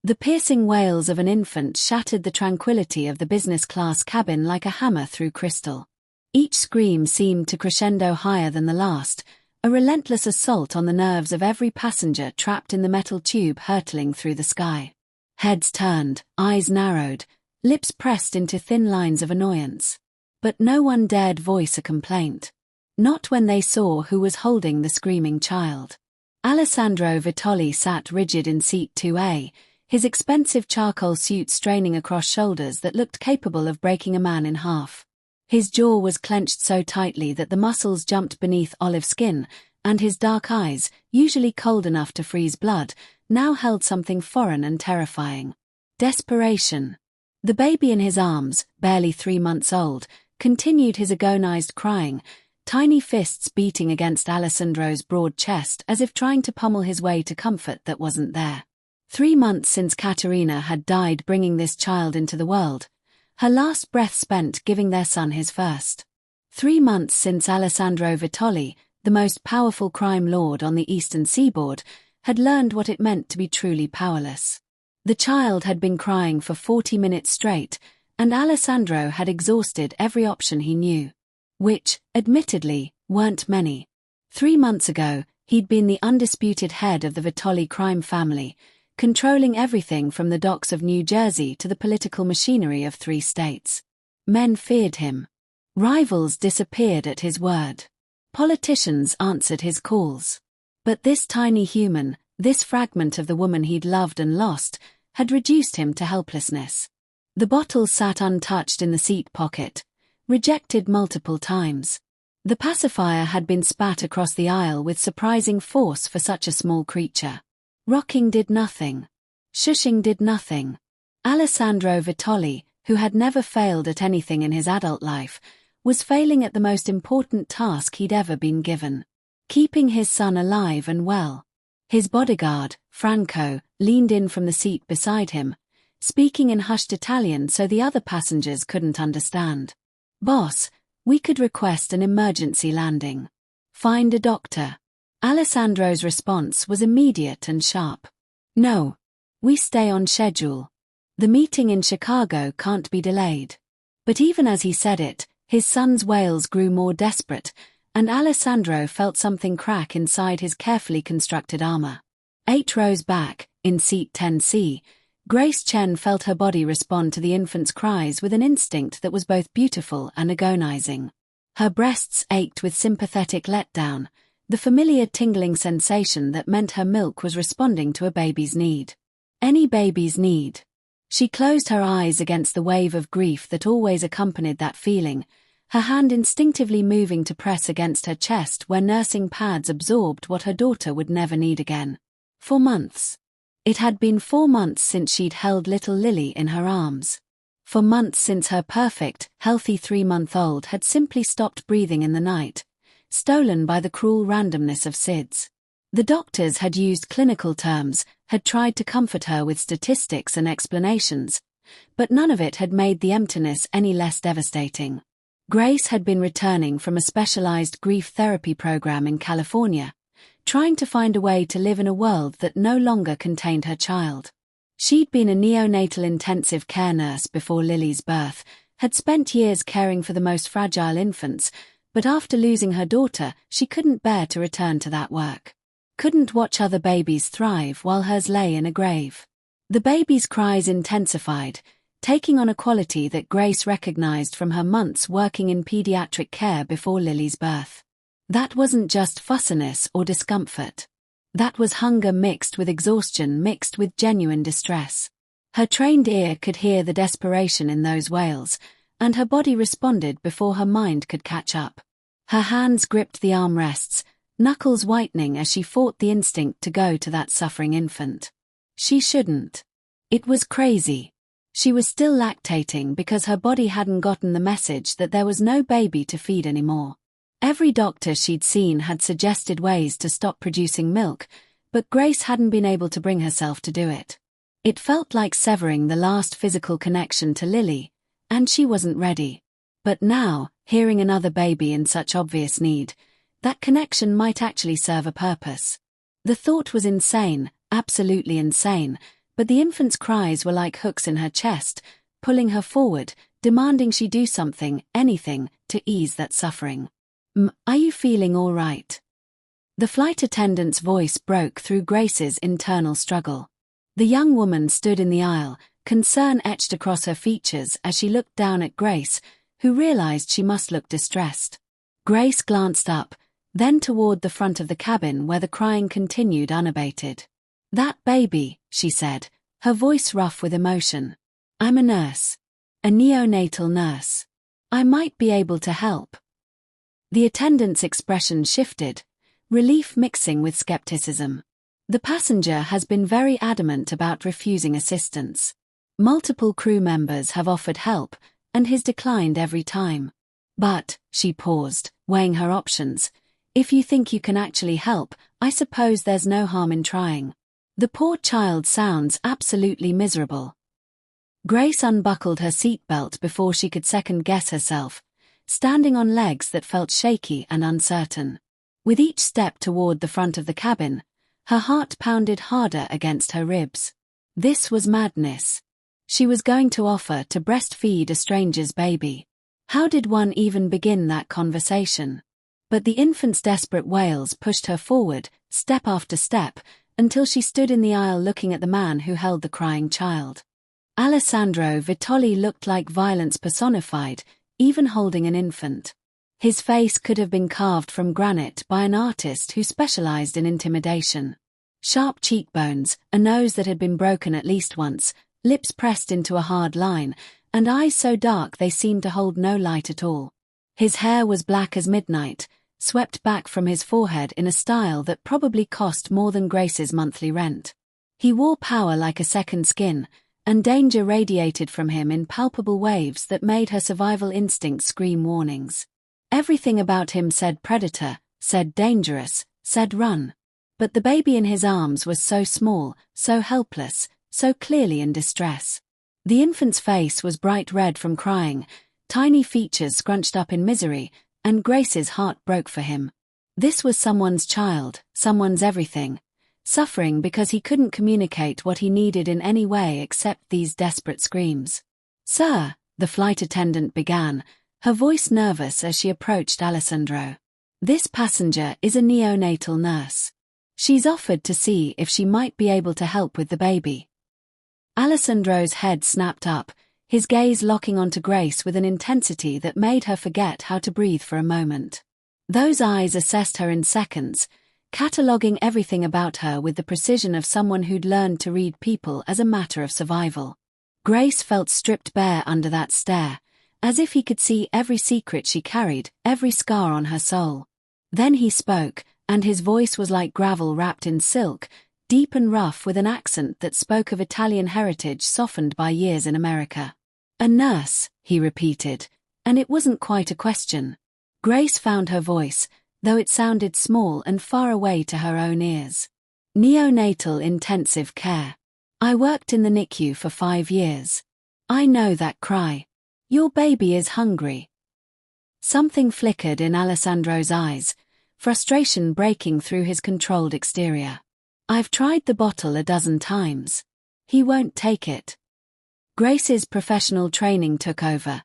The piercing wails of an infant shattered the tranquility of the business-class cabin like a hammer through crystal. Each scream seemed to crescendo higher than the last, a relentless assault on the nerves of every passenger trapped in the metal tube hurtling through the sky. Heads turned, eyes narrowed, lips pressed into thin lines of annoyance. But no one dared voice a complaint. Not when they saw who was holding the screaming child. Alessandro Vitoli sat rigid in seat 2A, his expensive charcoal suit straining across shoulders that looked capable of breaking a man in half. His jaw was clenched so tightly that the muscles jumped beneath olive skin, and his dark eyes, usually cold enough to freeze blood, now held something foreign and terrifying. Desperation. The baby in his arms, barely 3 months old, continued his agonized crying, tiny fists beating against Alessandro's broad chest as if trying to pummel his way to comfort that wasn't there. 3 months since Caterina had died bringing this child into the world, her last breath spent giving their son his first. 3 months since Alessandro Vitoli, the most powerful crime lord on the eastern seaboard, had learned what it meant to be truly powerless. The child had been crying for 40 minutes straight, and Alessandro had exhausted every option he knew. Which, admittedly, weren't many. 3 months ago, he'd been the undisputed head of the Vitoli crime family, controlling everything from the docks of New Jersey to the political machinery of 3 states. Men feared him. Rivals disappeared at his word. Politicians answered his calls. But this tiny human, this fragment of the woman he'd loved and lost, had reduced him to helplessness. The bottle sat untouched in the seat pocket, rejected multiple times. The pacifier had been spat across the aisle with surprising force for such a small creature. Rocking did nothing. Shushing did nothing. Alessandro Vitoli, who had never failed at anything in his adult life, was failing at the most important task he'd ever been given. Keeping his son alive and well. His bodyguard, Franco, leaned in from the seat beside him, speaking in hushed Italian so the other passengers couldn't understand. "Boss, we could request an emergency landing. Find a doctor." Alessandro's response was immediate and sharp. "No. We stay on schedule. The meeting in Chicago can't be delayed." But even as he said it, his son's wails grew more desperate, and Alessandro felt something crack inside his carefully constructed armor. 8 rows back, in seat 10C, Grace Chen felt her body respond to the infant's cries with an instinct that was both beautiful and agonizing. Her breasts ached with sympathetic letdown, the familiar tingling sensation that meant her milk was responding to a baby's need. Any baby's need. She closed her eyes against the wave of grief that always accompanied that feeling, her hand instinctively moving to press against her chest where nursing pads absorbed what her daughter would never need again. For months. It had been 4 months since she'd held little Lily in her arms. For months since her perfect, healthy 3-month-old had simply stopped breathing in the night, stolen by the cruel randomness of SIDS. The doctors had used clinical terms, had tried to comfort her with statistics and explanations, but none of it had made the emptiness any less devastating. Grace had been returning from a specialized grief therapy program in California, trying to find a way to live in a world that no longer contained her child. She'd been a neonatal intensive care nurse before Lily's birth, had spent years caring for the most fragile infants, but after losing her daughter, she couldn't bear to return to that work. Couldn't watch other babies thrive while hers lay in a grave. The baby's cries intensified, taking on a quality that Grace recognized from her months working in pediatric care before Lily's birth. That wasn't just fussiness or discomfort. That was hunger mixed with exhaustion mixed with genuine distress. Her trained ear could hear the desperation in those wails, and her body responded before her mind could catch up. Her hands gripped the armrests, knuckles whitening as she fought the instinct to go to that suffering infant. She shouldn't. It was crazy. She was still lactating because her body hadn't gotten the message that there was no baby to feed anymore. Every doctor she'd seen had suggested ways to stop producing milk, but Grace hadn't been able to bring herself to do it. It felt like severing the last physical connection to Lily, and she wasn't ready. But now, hearing another baby in such obvious need, that connection might actually serve a purpose. The thought was insane, absolutely insane, But the infant's cries were like hooks in her chest, pulling her forward, demanding she do something, anything, to ease that suffering. Are you feeling all right? The flight attendant's voice broke through Grace's internal struggle. The young woman stood in the aisle, concern etched across her features as she looked down at Grace, who realized she must look distressed. Grace glanced up, then toward the front of the cabin where the crying continued unabated. "That baby," she said, her voice rough with emotion. "I'm a nurse. A neonatal nurse. I might be able to help." The attendant's expression shifted, relief mixing with skepticism. "The passenger has been very adamant about refusing assistance. Multiple crew members have offered help, and he's declined every time. But," she paused, weighing her options, "if you think you can actually help, I suppose there's no harm in trying. The poor child sounds absolutely miserable." Grace unbuckled her seatbelt before she could second-guess herself, standing on legs that felt shaky and uncertain. With each step toward the front of the cabin, her heart pounded harder against her ribs. This was madness. She was going to offer to breastfeed a stranger's baby. How did one even begin that conversation? But the infant's desperate wails pushed her forward, step after step, until she stood in the aisle looking at the man who held the crying child. Alessandro Vitoli looked like violence personified, even holding an infant. His face could have been carved from granite by an artist who specialized in intimidation. Sharp cheekbones, a nose that had been broken at least once, lips pressed into a hard line, and eyes so dark they seemed to hold no light at all. His hair was black as midnight, swept back from his forehead in a style that probably cost more than Grace's monthly rent. He wore power like a second skin, and danger radiated from him in palpable waves that made her survival instinct scream warnings. Everything about him said predator, said dangerous, said run. But the baby in his arms was so small, so helpless, so clearly in distress. The infant's face was bright red from crying, tiny features scrunched up in misery, and Grace's heart broke for him. This was someone's child, someone's everything, suffering because he couldn't communicate what he needed in any way except these desperate screams. "Sir," the flight attendant began, her voice nervous as she approached Alessandro. "This passenger is a neonatal nurse. She's offered to see if she might be able to help with the baby." Alessandro's head snapped up, his gaze locking onto Grace with an intensity that made her forget how to breathe for a moment. Those eyes assessed her in seconds, cataloguing everything about her with the precision of someone who'd learned to read people as a matter of survival. Grace felt stripped bare under that stare, as if he could see every secret she carried, every scar on her soul. Then he spoke, and his voice was like gravel wrapped in silk, deep and rough with an accent that spoke of Italian heritage softened by years in America. "A nurse," he repeated, and it wasn't quite a question. Grace found her voice, though it sounded small and far away to her own ears. "Neonatal intensive care. I worked in the NICU for 5 years. I know that cry. Your baby is hungry." Something flickered in Alessandro's eyes, frustration breaking through his controlled exterior. "I've tried the bottle a dozen times. He won't take it." Grace's professional training took over,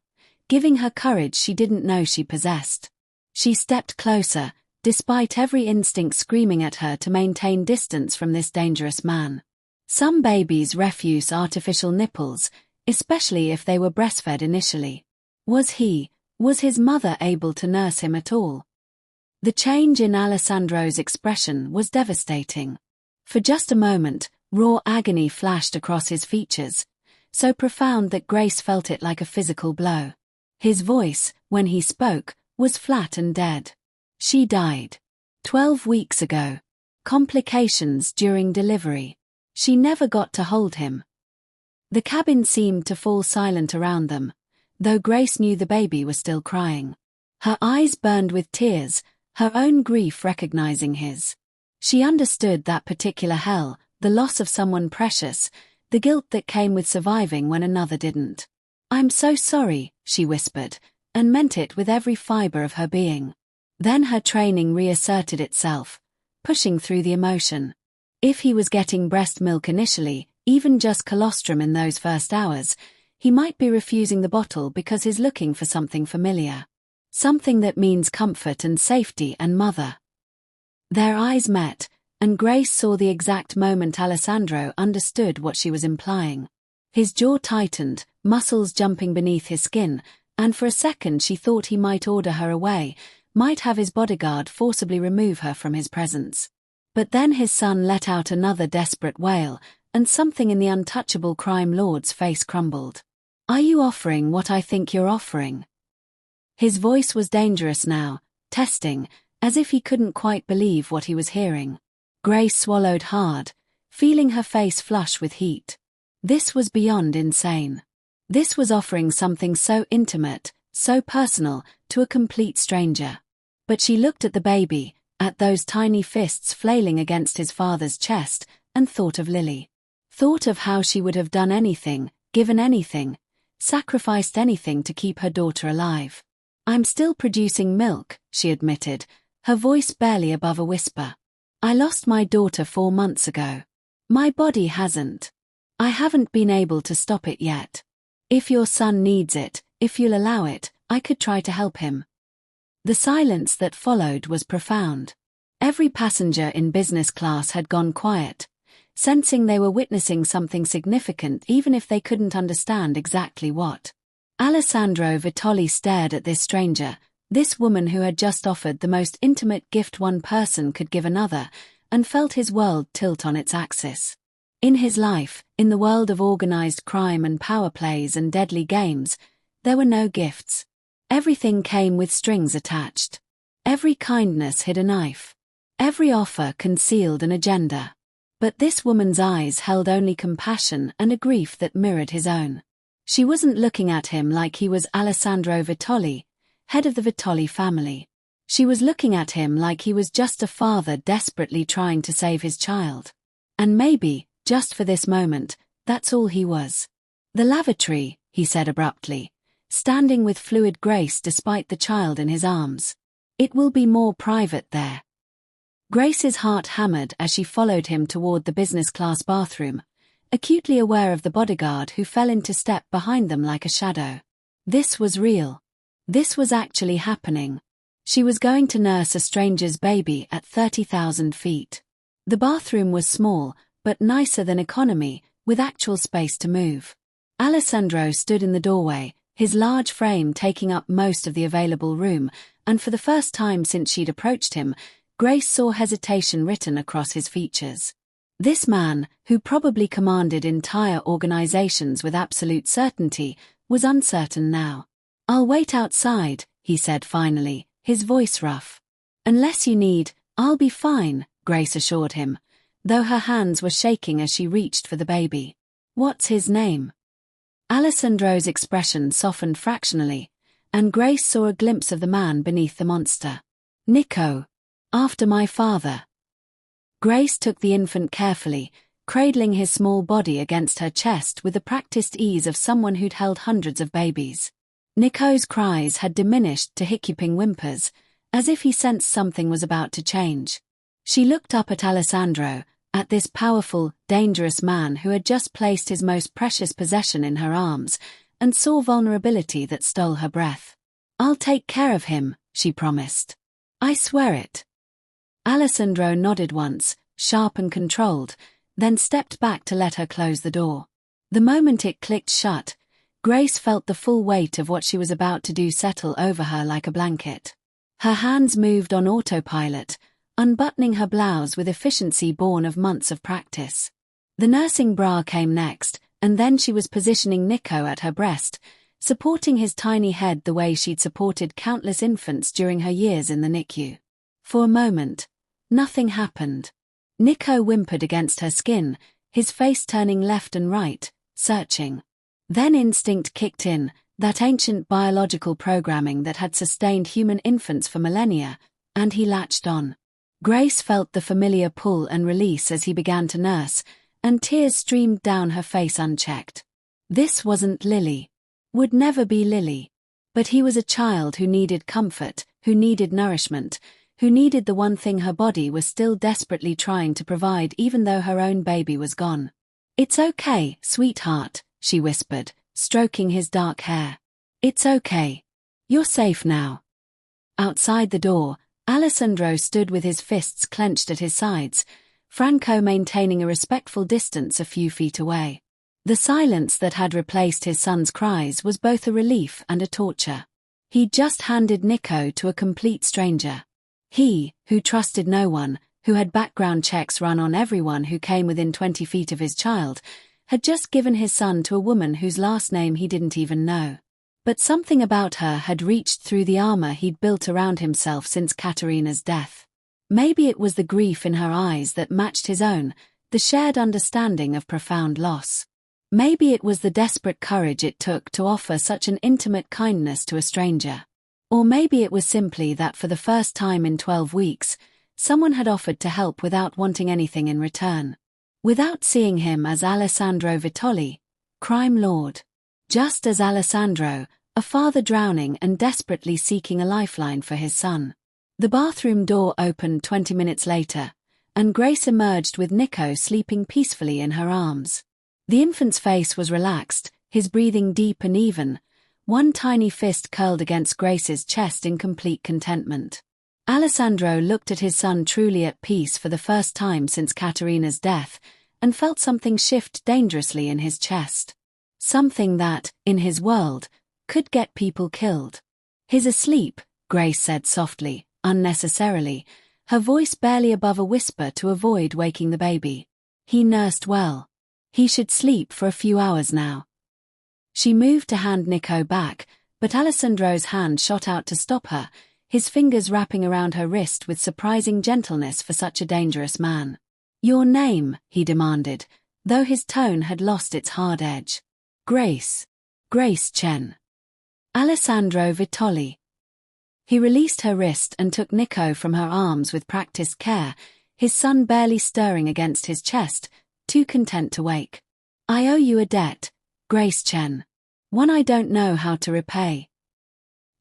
giving her courage she didn't know she possessed. She stepped closer, despite every instinct screaming at her to maintain distance from this dangerous man. Some babies refuse artificial nipples, especially if they were breastfed initially. Was his mother able to nurse him at all? The change in Alessandro's expression was devastating. For just a moment, raw agony flashed across his features, so profound that Grace felt it like a physical blow. His voice, when he spoke, was flat and dead. "She died 12 weeks ago. Complications during delivery. She never got to hold him." The cabin seemed to fall silent around them, though Grace knew the baby was still crying. Her eyes burned with tears, her own grief recognizing his. She understood that particular hell, the loss of someone precious, the guilt that came with surviving when another didn't. "I'm so sorry," she whispered, and meant it with every fiber of her being. Then her training reasserted itself, pushing through the emotion. If he was getting breast milk initially, Even just colostrum in those first hours, he might be refusing the bottle because he's looking for something familiar. Something that means comfort and safety and mother. Their eyes met, and Grace saw the exact moment Alessandro understood what she was implying. His jaw tightened, muscles jumping beneath his skin, and for a second she thought he might order her away, might have his bodyguard forcibly remove her from his presence. But then his son let out another desperate wail, and something in the untouchable crime lord's face crumbled. "Are you offering what I think you're offering?" His voice was dangerous now, testing, as if he couldn't quite believe what he was hearing. Grace swallowed hard, feeling her face flush with heat. This was beyond insane. This was offering something so intimate, so personal, to a complete stranger. But she looked at the baby, at those tiny fists flailing against his father's chest, and thought of Lily. Thought of how she would have done anything, given anything, sacrificed anything to keep her daughter alive. "I'm still producing milk," she admitted, her voice barely above a whisper. "I lost my daughter 4 months ago. My body hasn't. I haven't been able to stop it yet. If your son needs it, if you'll allow it, I could try to help him." The silence that followed was profound. Every passenger in business class had gone quiet, sensing they were witnessing something significant even if they couldn't understand exactly what. Alessandro Vitoli stared at this stranger, this woman who had just offered the most intimate gift one person could give another, and felt his world tilt on its axis. In his life, in the world of organized crime and power plays and deadly games, there were no gifts. Everything came with strings attached. Every kindness hid a knife. Every offer concealed an agenda. But this woman's eyes held only compassion and a grief that mirrored his own. She wasn't looking at him like he was Alessandro Vitoli, head of the Vitoli family. She was looking at him like he was just a father desperately trying to save his child. And maybe, just for this moment, that's all he was. "The lavatory," he said abruptly, standing with fluid grace despite the child in his arms. "It will be more private there." Grace's heart hammered as she followed him toward the business-class bathroom, acutely aware of the bodyguard who fell into step behind them like a shadow. This was real. This was actually happening. She was going to nurse a stranger's baby at 30,000 feet. The bathroom was small, but nicer than economy, with actual space to move. Alessandro stood in the doorway, his large frame taking up most of the available room, and for the first time since she'd approached him, Grace saw hesitation written across his features. This man, who probably commanded entire organizations with absolute certainty, was uncertain now. "I'll wait outside," he said finally, his voice rough. "Unless you need, I'll be fine," Grace assured him, though her hands were shaking as she reached for the baby. "What's his name?" Alessandro's expression softened fractionally, and Grace saw a glimpse of the man beneath the monster. "Nico. After my father." Grace took the infant carefully, cradling his small body against her chest with the practiced ease of someone who'd held hundreds of babies. Nico's cries had diminished to hiccuping whimpers, as if he sensed something was about to change. She looked up at Alessandro, at this powerful, dangerous man who had just placed his most precious possession in her arms, and saw vulnerability that stole her breath. "I'll take care of him," she promised. "I swear it." Alessandro nodded once, sharp and controlled, then stepped back to let her close the door. The moment it clicked shut, Grace felt the full weight of what she was about to do settle over her like a blanket. Her hands moved on autopilot, unbuttoning her blouse with efficiency born of months of practice. The nursing bra came next, and then she was positioning Nico at her breast, supporting his tiny head the way she'd supported countless infants during her years in the NICU. For a moment, nothing happened. Nico whimpered against her skin, his face turning left and right, searching. Then instinct kicked in, that ancient biological programming that had sustained human infants for millennia, and he latched on. Grace felt the familiar pull and release as he began to nurse, and tears streamed down her face unchecked. This wasn't Lily. Would never be Lily. But he was a child who needed comfort, who needed nourishment, who needed the one thing her body was still desperately trying to provide even though her own baby was gone. "It's okay, sweetheart," she whispered, stroking his dark hair. "It's okay. You're safe now." Outside the door, Alessandro stood with his fists clenched at his sides, Franco maintaining a respectful distance a few feet away. The silence that had replaced his son's cries was both a relief and a torture. He'd just handed Nico to a complete stranger. He, who trusted no one, who had background checks run on everyone who came within 20 feet of his child, had just given his son to a woman whose last name he didn't even know. But something about her had reached through the armor he'd built around himself since Katerina's death. Maybe it was the grief in her eyes that matched his own, the shared understanding of profound loss. Maybe it was the desperate courage it took to offer such an intimate kindness to a stranger. Or maybe it was simply that for the first time in 12 weeks, someone had offered to help without wanting anything in return. Without seeing him as Alessandro Vitoli, crime lord. Just as Alessandro, a father drowning and desperately seeking a lifeline for his son. The bathroom door opened 20 minutes later, and Grace emerged with Nico sleeping peacefully in her arms. The infant's face was relaxed, his breathing deep and even, one tiny fist curled against Grace's chest in complete contentment. Alessandro looked at his son truly at peace for the first time since Katerina's death, and felt something shift dangerously in his chest. Something that, in his world, could get people killed. "He's asleep," Grace said softly, unnecessarily, her voice barely above a whisper to avoid waking the baby. "He nursed well. He should sleep for a few hours now." She moved to hand Nico back, but Alessandro's hand shot out to stop her, his fingers wrapping around her wrist with surprising gentleness for such a dangerous man. "Your name," he demanded, though his tone had lost its hard edge. "Grace. Grace Chen. Alessandro Vitoli." He released her wrist and took Nico from her arms with practiced care, his son barely stirring against his chest, too content to wake. "I owe you a debt, Grace Chen. One I don't know how to repay."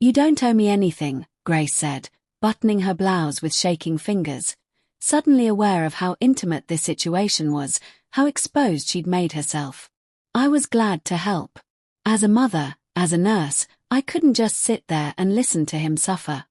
"You don't owe me anything," Grace said, buttoning her blouse with shaking fingers, suddenly aware of how intimate this situation was, how exposed she'd made herself. "I was glad to help. As a mother, as a nurse, I couldn't just sit there and listen to him suffer."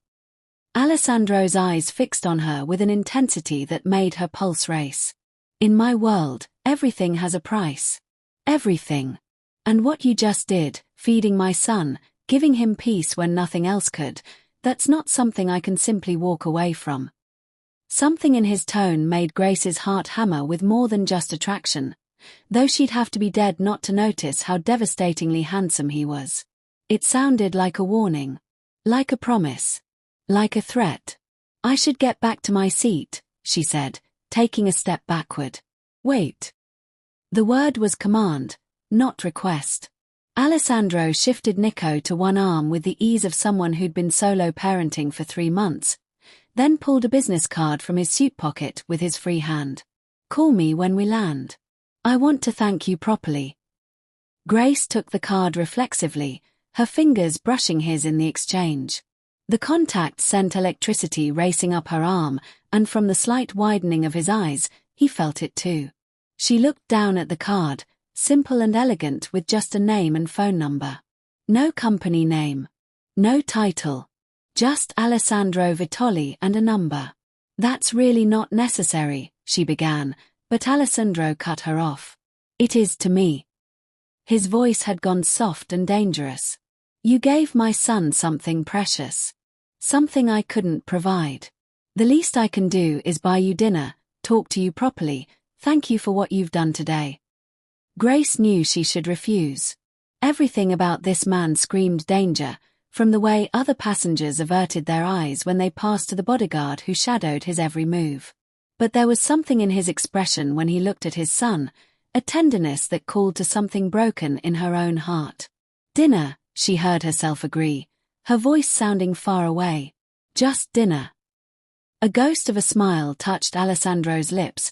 Alessandro's eyes fixed on her with an intensity that made her pulse race. "In my world, everything has a price. Everything. And what you just did, feeding my son, giving him peace when nothing else could, that's not something I can simply walk away from." Something in his tone made Grace's heart hammer with more than just attraction, though she'd have to be dead not to notice how devastatingly handsome he was. It sounded like a warning. Like a promise. Like a threat. "I should get back to my seat," she said, taking a step backward. "Wait." The word was command, not request. Alessandro shifted Nico to one arm with the ease of someone who'd been solo parenting for 3 months, then pulled a business card from his suit pocket with his free hand. "Call me when we land. I want to thank you properly." Grace took the card reflexively, her fingers brushing his in the exchange. The contact sent electricity racing up her arm, and from the slight widening of his eyes, he felt it too. She looked down at the card, simple and elegant with just a name and phone number. No company name. No title. Just Alessandro Vitoli and a number. "That's really not necessary," she began, but Alessandro cut her off. "It is to me." His voice had gone soft and dangerous. "You gave my son something precious. Something I couldn't provide. The least I can do is buy you dinner, talk to you properly, thank you for what you've done today." Grace knew she should refuse. Everything about this man screamed danger, from the way other passengers averted their eyes when they passed to the bodyguard who shadowed his every move. But there was something in his expression when he looked at his son, a tenderness that called to something broken in her own heart. "Dinner," she heard herself agree, her voice sounding far away. "Just dinner." A ghost of a smile touched Alessandro's lips,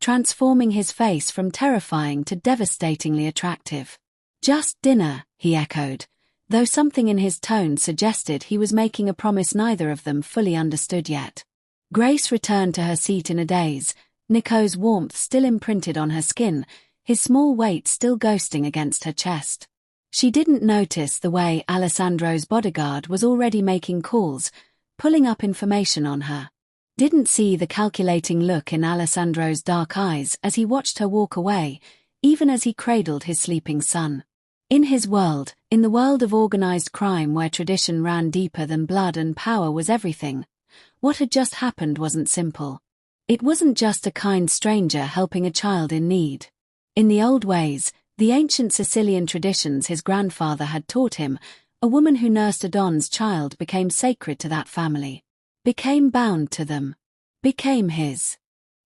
transforming his face from terrifying to devastatingly attractive. "Just dinner," he echoed, though something in his tone suggested he was making a promise neither of them fully understood yet. Grace returned to her seat in a daze, Nico's warmth still imprinted on her skin, his small weight still ghosting against her chest. She didn't notice the way Alessandro's bodyguard was already making calls, pulling up information on her. Didn't see the calculating look in Alessandro's dark eyes as he watched her walk away, even as he cradled his sleeping son. In his world, in the world of organized crime where tradition ran deeper than blood and power was everything, what had just happened wasn't simple. It wasn't just a kind stranger helping a child in need. In the old ways, the ancient Sicilian traditions his grandfather had taught him, a woman who nursed a don's child became sacred to that family. Became bound to them. Became his.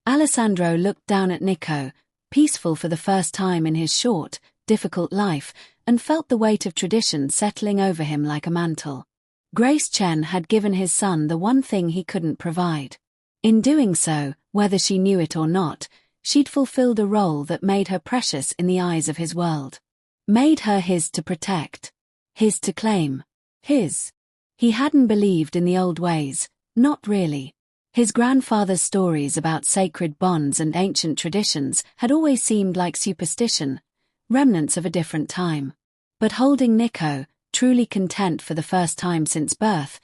Alessandro looked down at Nico, peaceful for the first time in his short, difficult life, and felt the weight of tradition settling over him like a mantle. Grace Chen had given his son the one thing he couldn't provide. In doing so, whether she knew it or not, she'd fulfilled a role that made her precious in the eyes of his world. Made her his to protect. His to claim. His. He hadn't believed in the old ways, not really. His grandfather's stories about sacred bonds and ancient traditions had always seemed like superstition, remnants of a different time. But holding Nico, truly content for the first time since birth,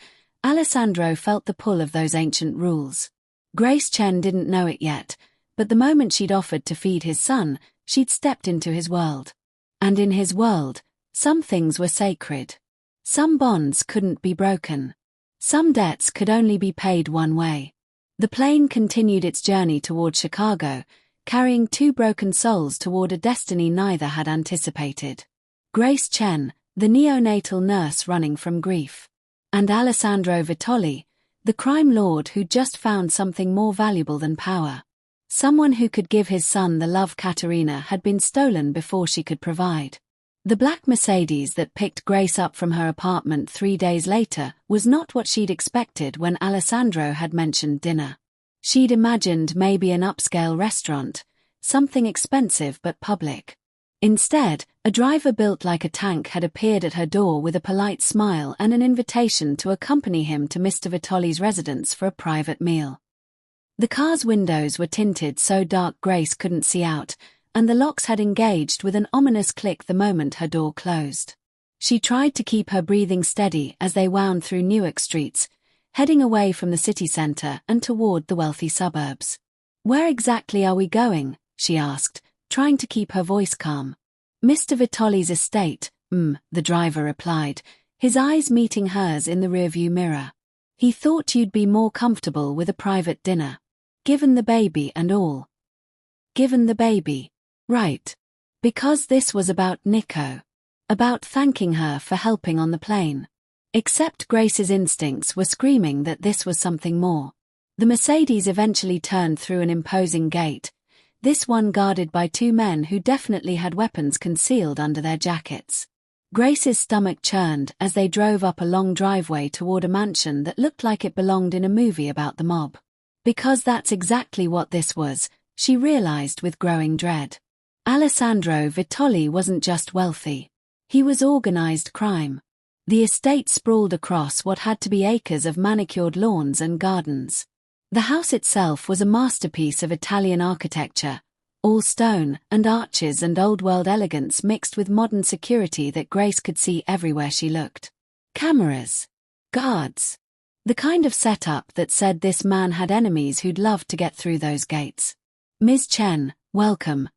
Alessandro felt the pull of those ancient rules. Grace Chen didn't know it yet, but the moment she'd offered to feed his son, she'd stepped into his world. And in his world, some things were sacred. Some bonds couldn't be broken. Some debts could only be paid one way. The plane continued its journey toward Chicago, carrying two broken souls toward a destiny neither had anticipated. Grace Chen, the neonatal nurse running from grief. And Alessandro Vitoli, the crime lord who'd just found something more valuable than power. Someone who could give his son the love Katerina had been stolen before she could provide. The black Mercedes that picked Grace up from her apartment 3 days later was not what she'd expected when Alessandro had mentioned dinner. She'd imagined maybe an upscale restaurant, something expensive but public. Instead, a driver built like a tank had appeared at her door with a polite smile and an invitation to accompany him to Mr. Vitoli's residence for a private meal. The car's windows were tinted so dark Grace couldn't see out, and the locks had engaged with an ominous click the moment her door closed. She tried to keep her breathing steady as they wound through Newark streets, heading away from the city center and toward the wealthy suburbs. "Where exactly are we going?" she asked, trying to keep her voice calm. "Mr. Vitoli's estate," the driver replied, his eyes meeting hers in the rearview mirror. "He thought you'd be more comfortable with a private dinner. Given the baby and all." Given the baby. Right. Because this was about Nico. About thanking her for helping on the plane. Except Grace's instincts were screaming that this was something more. The Mercedes eventually turned through an imposing gate, this one guarded by two men who definitely had weapons concealed under their jackets. Grace's stomach churned as they drove up a long driveway toward a mansion that looked like it belonged in a movie about the mob. Because that's exactly what this was, she realized with growing dread. Alessandro Vitoli wasn't just wealthy. He was organized crime. The estate sprawled across what had to be acres of manicured lawns and gardens. The house itself was a masterpiece of Italian architecture, all stone and arches and old-world elegance mixed with modern security that Grace could see everywhere she looked. Cameras. Guards. The kind of setup that said this man had enemies who'd love to get through those gates. "Ms. Chen, welcome."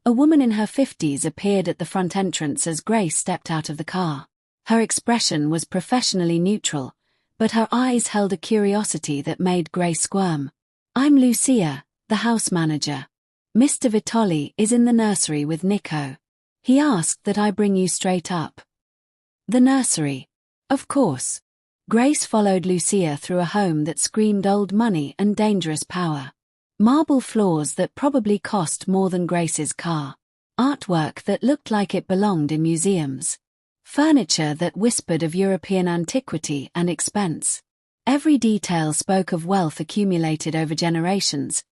A woman in her 50s appeared at the front entrance as Grace stepped out of the car. Her expression was professionally neutral, but her eyes held a curiosity that made Grace squirm. "I'm Lucia, the house manager. Mr. Vitoli is in the nursery with Nico. He asked that I bring you straight up." The nursery. Of course. Grace followed Lucia through a home that screamed old money and dangerous power. Marble floors that probably cost more than Grace's car. Artwork that looked like it belonged in museums. Furniture that whispered of European antiquity and expense. Every detail spoke of wealth accumulated over generations,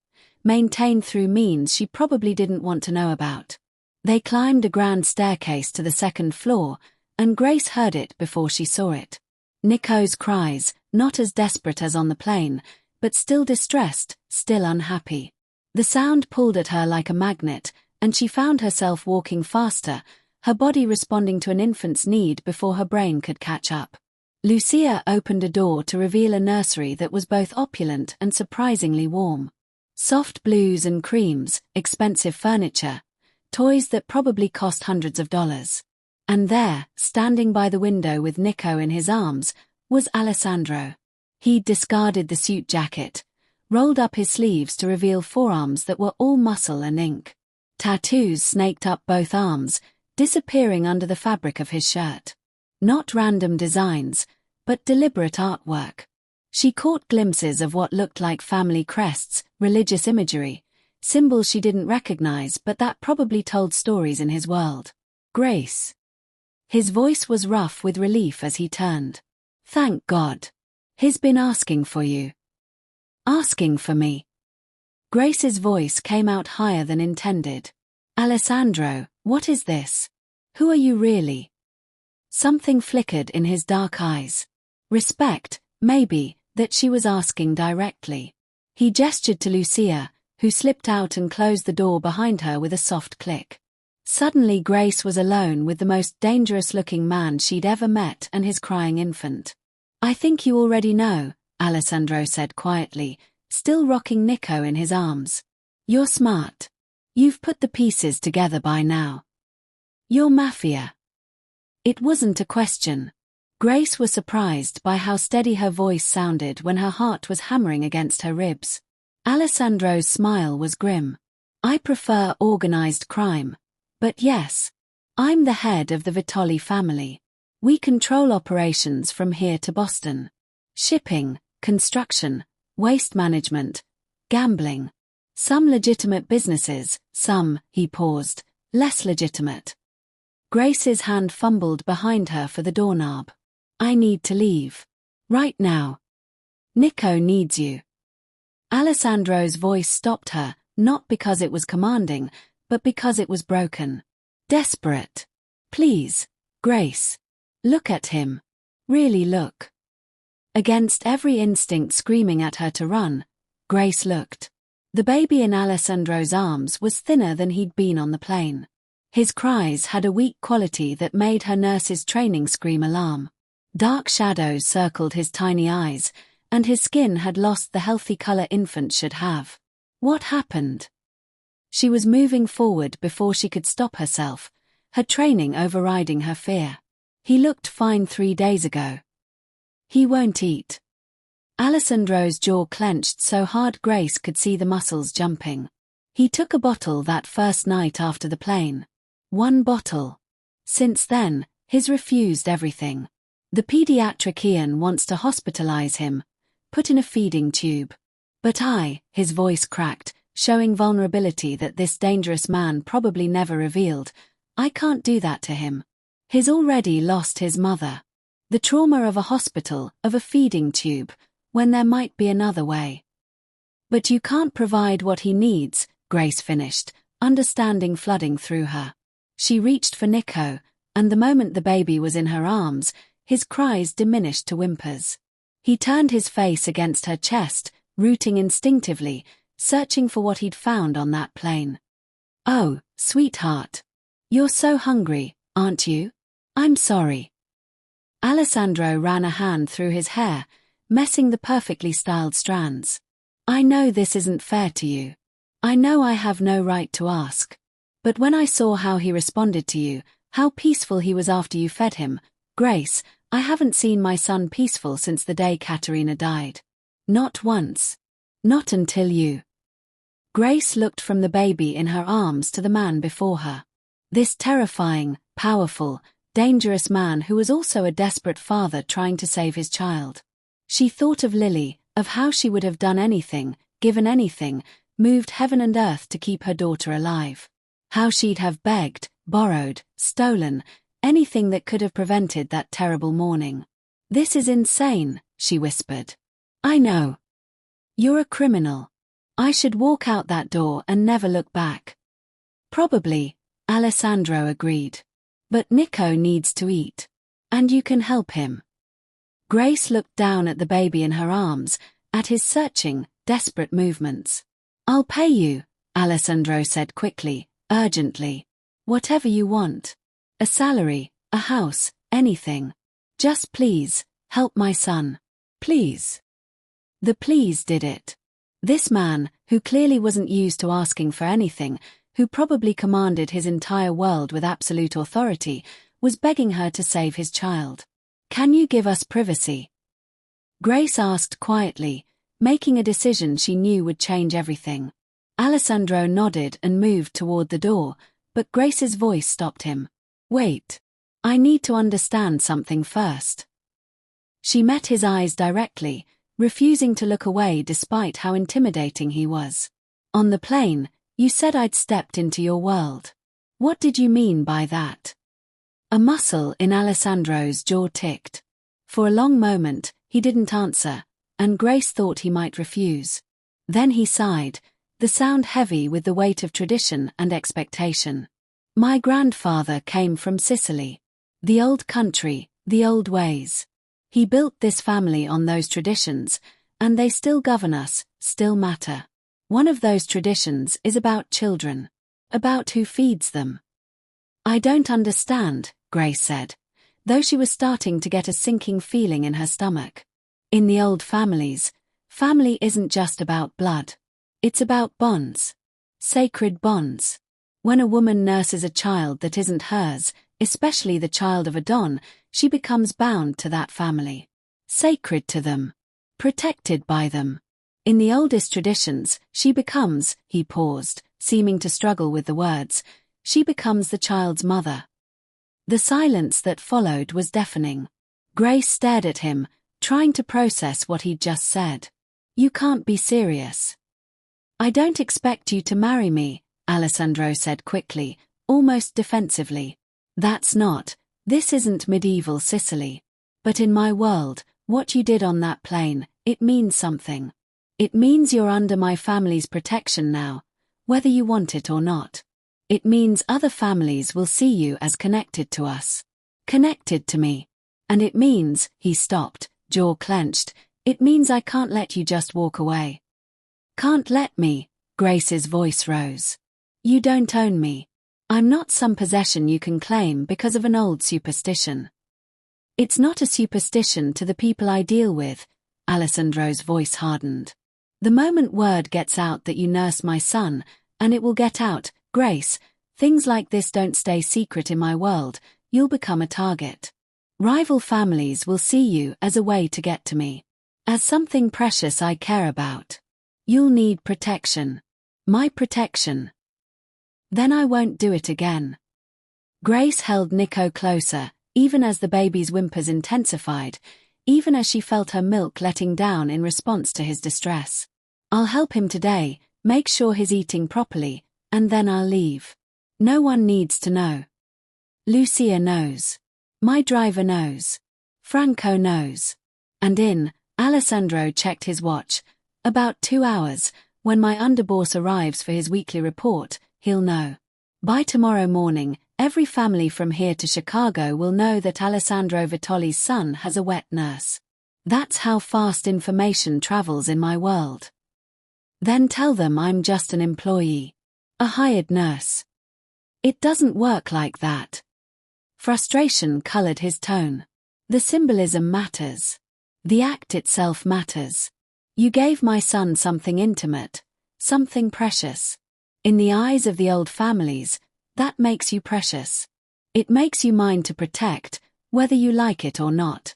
maintained through means she probably didn't want to know about. They climbed a grand staircase to the second floor, and Grace heard it before she saw it. Nico's cries, not as desperate as on the plane, but still distressed, still unhappy. The sound pulled at her like a magnet, and she found herself walking faster, her body responding to an infant's need before her brain could catch up. Lucia opened a door to reveal a nursery that was both opulent and surprisingly warm. Soft blues and creams, expensive furniture, toys that probably cost hundreds of dollars. And there, standing by the window with Nico in his arms, was Alessandro. He'd discarded the suit jacket, rolled up his sleeves to reveal forearms that were all muscle and ink. Tattoos snaked up both arms, disappearing under the fabric of his shirt. Not random designs, but deliberate artwork. She caught glimpses of what looked like family crests, religious imagery, symbols she didn't recognize but that probably told stories in his world. Grace. His voice was rough with relief as he turned. Thank God. He's been asking for you. Asking for me. Grace's voice came out higher than intended. Alessandro, what is this? Who are you really? Something flickered in his dark eyes. Respect, maybe, that she was asking directly. He gestured to Lucia, who slipped out and closed the door behind her with a soft click. Suddenly Grace was alone with the most dangerous-looking man she'd ever met and his crying infant. I think you already know, Alessandro said quietly, still rocking Nico in his arms. You're smart. You've put the pieces together by now. You're mafia. It wasn't a question. Grace was surprised by how steady her voice sounded when her heart was hammering against her ribs. Alessandro's smile was grim. I prefer organized crime. But yes, I'm the head of the Vitoli family. We control operations from here to Boston. Shipping, construction, waste management, gambling. Some legitimate businesses, some, he paused, less legitimate. Grace's hand fumbled behind her for the doorknob. I need to leave. Right now. Nico needs you. Alessandro's voice stopped her, not because it was commanding, but because it was broken. Desperate. Please, Grace. Look at him. Really look. Against every instinct screaming at her to run, Grace looked. The baby in Alessandro's arms was thinner than he'd been on the plane. His cries had a weak quality that made her nurse's training scream alarm. Dark shadows circled his tiny eyes, and his skin had lost the healthy color infants should have. What happened? She was moving forward before she could stop herself, her training overriding her fear. He looked fine 3 days ago. He won't eat. Alessandro's jaw clenched so hard Grace could see the muscles jumping. He took a bottle that first night after the plane. 1 bottle. Since then, he's refused everything. The pediatric Ian wants to hospitalize him, put in a feeding tube. But his voice cracked, showing vulnerability that this dangerous man probably never revealed. I can't do that to him. He's already lost his mother. The trauma of a hospital, of a feeding tube, when there might be another way. But you can't provide what he needs, Grace finished, understanding flooding through her. She reached for Nico, and the moment the baby was in her arms, his cries diminished to whimpers. He turned his face against her chest, rooting instinctively, searching for what he'd found on that plane. Oh, sweetheart. You're so hungry, aren't you? I'm sorry. Alessandro ran a hand through his hair, messing the perfectly styled strands. I know this isn't fair to you. I know I have no right to ask. But when I saw how he responded to you, how peaceful he was after you fed him, Grace, I haven't seen my son peaceful since the day Katerina died. Not once. Not until you. Grace looked from the baby in her arms to the man before her. This terrifying, powerful, dangerous man who was also a desperate father trying to save his child. She thought of Lily, of how she would have done anything, given anything, moved heaven and earth to keep her daughter alive. How she'd have begged, borrowed, stolen, anything that could have prevented that terrible morning. This is insane, she whispered. I know. You're a criminal. I should walk out that door and never look back. Probably, Alessandro agreed. But Nico needs to eat. And you can help him. Grace looked down at the baby in her arms, at his searching, desperate movements. I'll pay you, Alessandro said quickly, urgently. Whatever you want. A salary, a house, anything. Just please, help my son. Please. The please did it. This man, who clearly wasn't used to asking for anything, who probably commanded his entire world with absolute authority, was begging her to save his child. Can you give us privacy? Grace asked quietly, making a decision she knew would change everything. Alessandro nodded and moved toward the door, but Grace's voice stopped him. Wait. I need to understand something first. She met his eyes directly, refusing to look away despite how intimidating he was. On the plane, you said I'd stepped into your world. What did you mean by that? A muscle in Alessandro's jaw ticked. For a long moment, he didn't answer, and Grace thought he might refuse. Then he sighed, the sound heavy with the weight of tradition and expectation. My grandfather came from Sicily. The old country, the old ways. He built this family on those traditions, and they still govern us, still matter. One of those traditions is about children. About who feeds them. I don't understand, Grace said, though she was starting to get a sinking feeling in her stomach. In the old families, family isn't just about blood. It's about bonds. Sacred bonds. When a woman nurses a child that isn't hers, especially the child of a don, she becomes bound to that family. Sacred to them. Protected by them. In the oldest traditions, she becomes, he paused, seeming to struggle with the words, she becomes the child's mother. The silence that followed was deafening. Grace stared at him, trying to process what he'd just said. You can't be serious. I don't expect you to marry me, Alessandro said quickly, almost defensively. This isn't medieval Sicily. But in my world, what you did on that plane, it means something. It means you're under my family's protection now, whether you want it or not. It means other families will see you as connected to us. Connected to me. And it means, he stopped, jaw clenched, it means I can't let you just walk away. Can't let me, Grace's voice rose. You don't own me. I'm not some possession you can claim because of an old superstition. It's not a superstition to the people I deal with, Alessandro's voice hardened. The moment word gets out that you nurse my son, and it will get out, Grace, things like this don't stay secret in my world, you'll become a target. Rival families will see you as a way to get to me. As something precious I care about. You'll need protection. My protection. Then I won't do it again. Grace held Nico closer, even as the baby's whimpers intensified, even as she felt her milk letting down in response to his distress. I'll help him today, make sure he's eating properly, and then I'll leave. No one needs to know. Lucia knows. My driver knows. Franco knows. And Alessandro checked his watch. About 2 hours, when my underboss arrives for his weekly report, he'll know. By tomorrow morning, every family from here to Chicago will know that Alessandro Vitoli's son has a wet nurse. That's how fast information travels in my world. Then tell them I'm just an employee. A hired nurse. It doesn't work like that. Frustration colored his tone. The symbolism matters. The act itself matters. You gave my son something intimate, something precious. In the eyes of the old families, that makes you precious. It makes you mine to protect, whether you like it or not.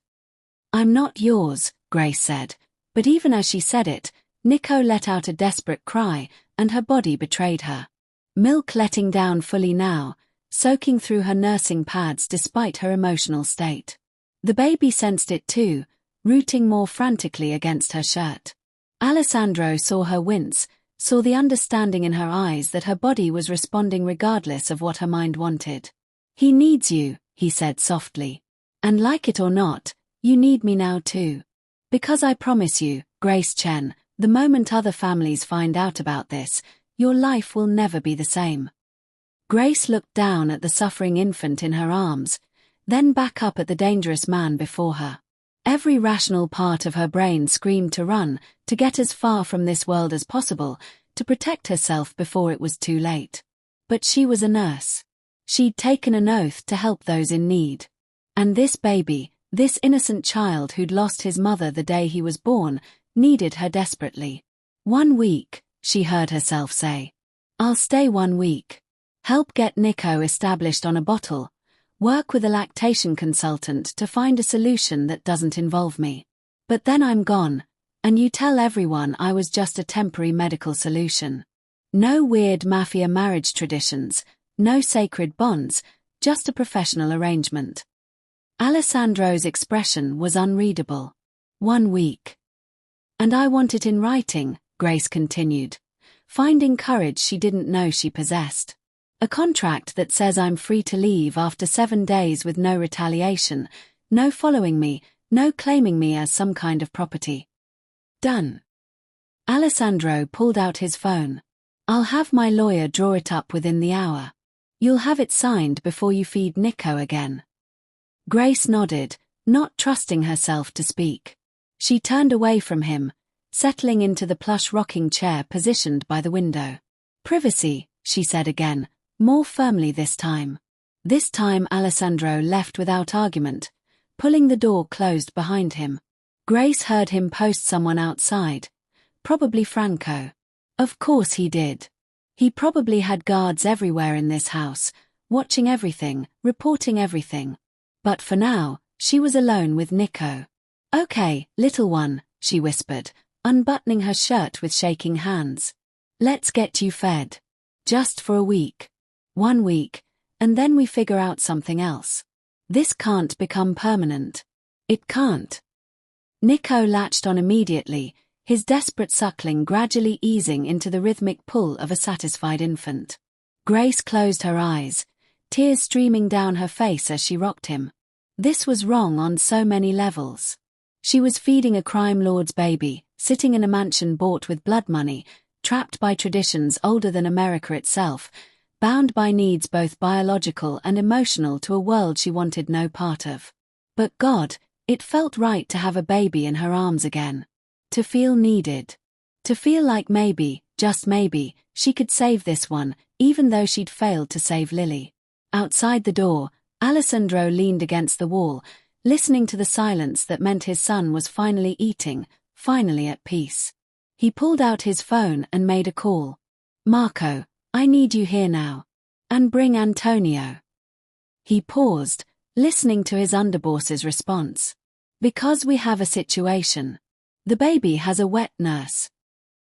I'm not yours, Grace said, but even as she said it, Nico let out a desperate cry, and her body betrayed her. Milk letting down fully now, soaking through her nursing pads despite her emotional state. The baby sensed it too, rooting more frantically against her shirt. Alessandro saw her wince, saw the understanding in her eyes that her body was responding regardless of what her mind wanted. He needs you, he said softly. And like it or not, you need me now too. Because I promise you, Grace Chen, the moment other families find out about this, your life will never be the same. Grace looked down at the suffering infant in her arms, then back up at the dangerous man before her. Every rational part of her brain screamed to run, to get as far from this world as possible, to protect herself before it was too late. But she was a nurse. She'd taken an oath to help those in need. And this baby, this innocent child who'd lost his mother the day he was born, needed her desperately. 1 week, she heard herself say. I'll stay 1 week. Help get Nico established on a bottle. Work with a lactation consultant to find a solution that doesn't involve me. But then I'm gone, and you tell everyone I was just a temporary medical solution. No weird mafia marriage traditions, no sacred bonds, just a professional arrangement. Alessandro's expression was unreadable. 1 week. And I want it in writing, Grace continued, finding courage she didn't know she possessed. A contract that says I'm free to leave after 7 days with no retaliation, no following me, no claiming me as some kind of property. Done. Alessandro pulled out his phone. I'll have my lawyer draw it up within the hour. You'll have it signed before you feed Nico again. Grace nodded, not trusting herself to speak. She turned away from him, settling into the plush rocking chair positioned by the window. Privacy, she said again, more firmly this time. This time Alessandro left without argument, pulling the door closed behind him. Grace heard him post someone outside. Probably Franco. Of course he did. He probably had guards everywhere in this house, watching everything, reporting everything. But for now, she was alone with Nico. Okay, little one, she whispered, unbuttoning her shirt with shaking hands. Let's get you fed. Just for a week. 1 week, and then we figure out something else. This can't become permanent. It can't. Nico latched on immediately, his desperate suckling gradually easing into the rhythmic pull of a satisfied infant. Grace closed her eyes, tears streaming down her face as she rocked him. This was wrong on so many levels. She was feeding a crime lord's baby, sitting in a mansion bought with blood money, trapped by traditions older than America itself, bound by needs both biological and emotional to a world she wanted no part of. But God, it felt right to have a baby in her arms again. To feel needed. To feel like maybe, just maybe, she could save this one, even though she'd failed to save Lily. Outside the door, Alessandro leaned against the wall, listening to the silence that meant his son was finally eating, finally at peace. He pulled out his phone and made a call. Marco, I need you here now. And bring Antonio. He paused, listening to his underboss's response. Because we have a situation. The baby has a wet nurse.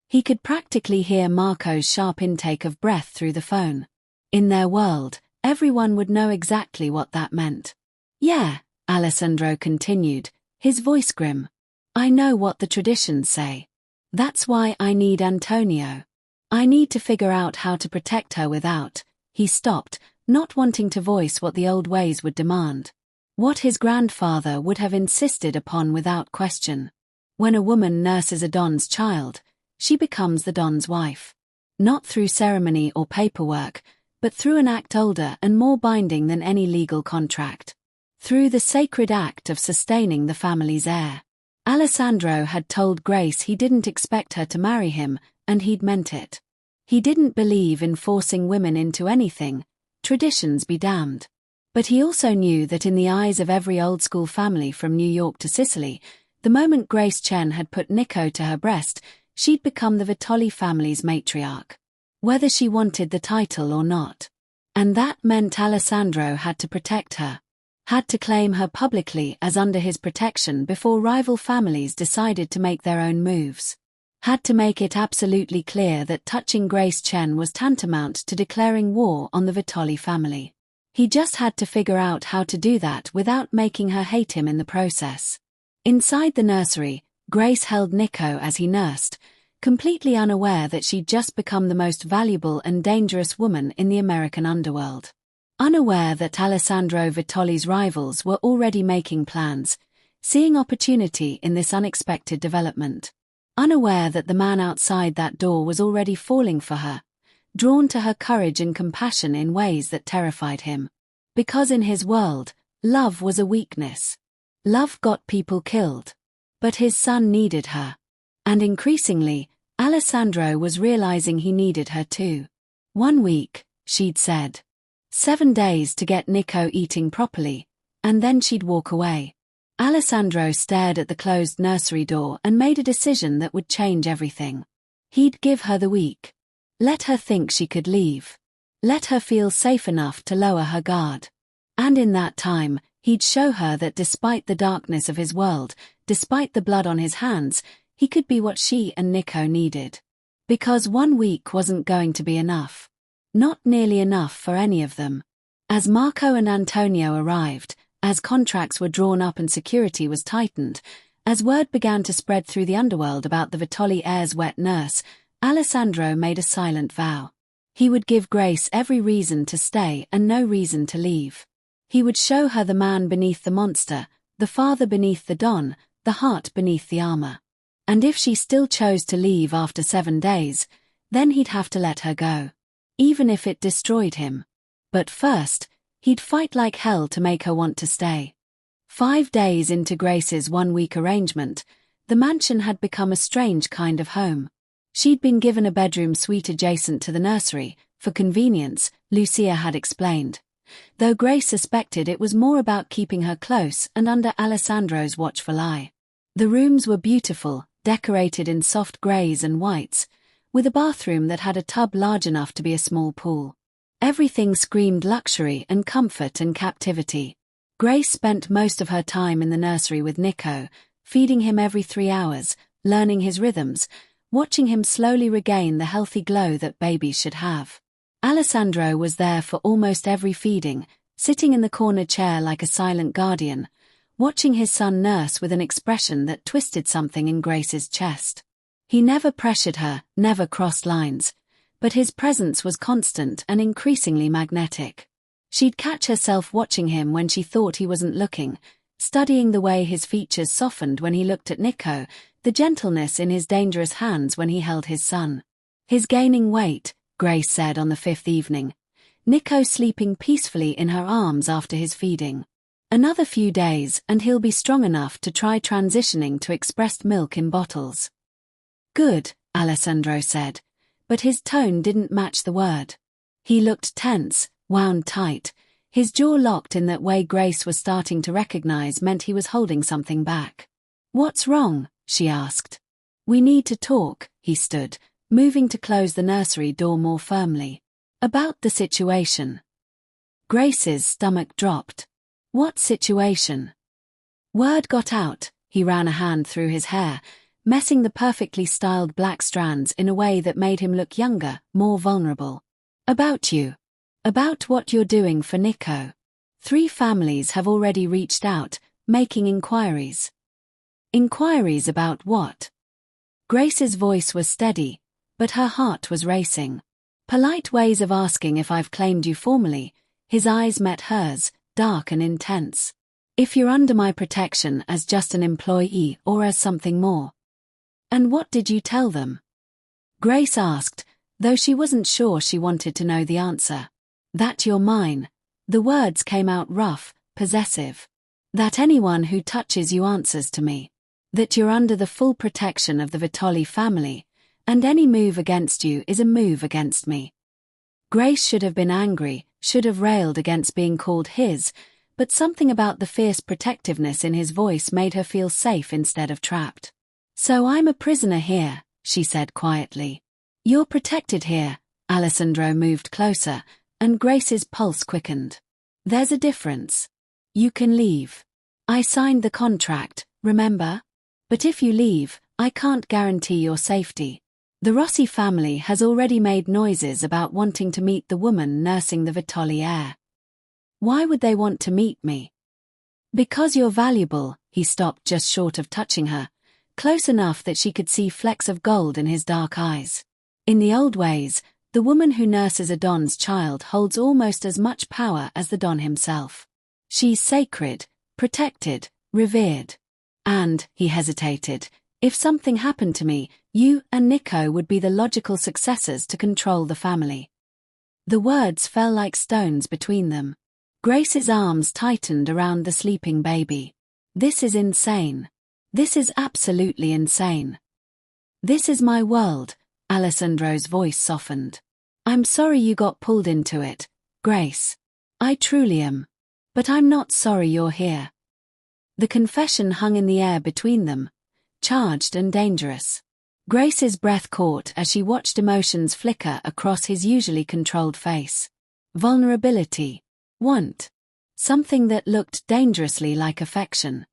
He could practically hear Marco's sharp intake of breath through the phone. In their world, everyone would know exactly what that meant. Yeah, Alessandro continued, his voice grim. I know what the traditions say. That's why I need Antonio. I need to figure out how to protect her without. He stopped, not wanting to voice what the old ways would demand. What his grandfather would have insisted upon without question. When a woman nurses a don's child, she becomes the don's wife. Not through ceremony or paperwork, but through an act older and more binding than any legal contract. Through the sacred act of sustaining the family's heir. Alessandro had told Grace he didn't expect her to marry him, and he'd meant it. He didn't believe in forcing women into anything, traditions be damned. But he also knew that in the eyes of every old-school family from New York to Sicily, the moment Grace Chen had put Nico to her breast, she'd become the Vitoli family's matriarch. Whether she wanted the title or not. And that meant Alessandro had to protect her. Had to claim her publicly as under his protection before rival families decided to make their own moves. Had to make it absolutely clear that touching Grace Chen was tantamount to declaring war on the Vitoli family. He just had to figure out how to do that without making her hate him in the process. Inside the nursery, Grace held Nico as he nursed, completely unaware that she'd just become the most valuable and dangerous woman in the American underworld. Unaware that Alessandro Vitoli's rivals were already making plans, seeing opportunity in this unexpected development. Unaware that the man outside that door was already falling for her, drawn to her courage and compassion in ways that terrified him. Because in his world, love was a weakness. Love got people killed. But his son needed her. And increasingly, Alessandro was realizing he needed her too. 1 week, she'd said. 7 days to get Nico eating properly, and then she'd walk away. Alessandro stared at the closed nursery door and made a decision that would change everything. He'd give her the week. Let her think she could leave. Let her feel safe enough to lower her guard. And in that time, he'd show her that despite the darkness of his world, despite the blood on his hands, he could be what she and Nico needed. Because 1 week wasn't going to be enough. Not nearly enough for any of them. As Marco and Antonio arrived, as contracts were drawn up and security was tightened, as word began to spread through the underworld about the Vitoli heir's wet nurse, Alessandro made a silent vow. He would give Grace every reason to stay and no reason to leave. He would show her the man beneath the monster, the father beneath the don, the heart beneath the armor. And if she still chose to leave after 7 days, then he'd have to let her go. Even if it destroyed him. But first, he'd fight like hell to make her want to stay. 5 days into Grace's 1-week arrangement, the mansion had become a strange kind of home. She'd been given a bedroom suite adjacent to the nursery, for convenience, Lucia had explained. Though Grace suspected it was more about keeping her close and under Alessandro's watchful eye. The rooms were beautiful, decorated in soft greys and whites, with a bathroom that had a tub large enough to be a small pool. Everything screamed luxury and comfort and captivity. Grace spent most of her time in the nursery with Nico, feeding him every 3 hours, learning his rhythms, watching him slowly regain the healthy glow that babies should have. Alessandro was there for almost every feeding, sitting in the corner chair like a silent guardian, watching his son nurse with an expression that twisted something in Grace's chest. He never pressured her, never crossed lines, but his presence was constant and increasingly magnetic. She'd catch herself watching him when she thought he wasn't looking, studying the way his features softened when he looked at Nico, the gentleness in his dangerous hands when he held his son. His gaining weight, Grace said on the 5th evening. Nico sleeping peacefully in her arms after his feeding. Another few days and he'll be strong enough to try transitioning to expressed milk in bottles. Good, Alessandro said, but his tone didn't match the word. He looked tense, wound tight, his jaw locked in that way Grace was starting to recognize meant he was holding something back. What's wrong? She asked. We need to talk, he stood, moving to close the nursery door more firmly. About the situation. Grace's stomach dropped. What situation? Word got out, he ran a hand through his hair, messing the perfectly styled black strands in a way that made him look younger, more vulnerable. About you. About what you're doing for Nico. 3 families have already reached out, making inquiries. Inquiries about what? Grace's voice was steady, but her heart was racing. Polite ways of asking if I've claimed you formally. His eyes met hers, dark and intense. If you're under my protection as just an employee or as something more. And what did you tell them? Grace asked, though she wasn't sure she wanted to know the answer. That you're mine. The words came out rough, possessive. That anyone who touches you answers to me. That you're under the full protection of the Vitoli family, and any move against you is a move against me. Grace should have been angry, should have railed against being called his, but something about the fierce protectiveness in his voice made her feel safe instead of trapped. So I'm a prisoner here, she said quietly. You're protected here. Alessandro moved closer, and Grace's pulse quickened. There's a difference. You can leave. I signed the contract, remember? But if you leave, I can't guarantee your safety. The Rossi family has already made noises about wanting to meet the woman nursing the Vitoli heir. Why would they want to meet me? Because you're valuable, he stopped just short of touching her, close enough that she could see flecks of gold in his dark eyes. In the old ways, the woman who nurses a Don's child holds almost as much power as the Don himself. She's sacred, protected, revered. And, he hesitated, if something happened to me, you and Nico would be the logical successors to control the family. The words fell like stones between them. Grace's arms tightened around the sleeping baby. This is insane. This is absolutely insane. This is my world, Alessandro's voice softened. I'm sorry you got pulled into it, Grace. I truly am. But I'm not sorry you're here. The confession hung in the air between them, charged and dangerous. Grace's breath caught as she watched emotions flicker across his usually controlled face. Vulnerability. Want. Something that looked dangerously like affection.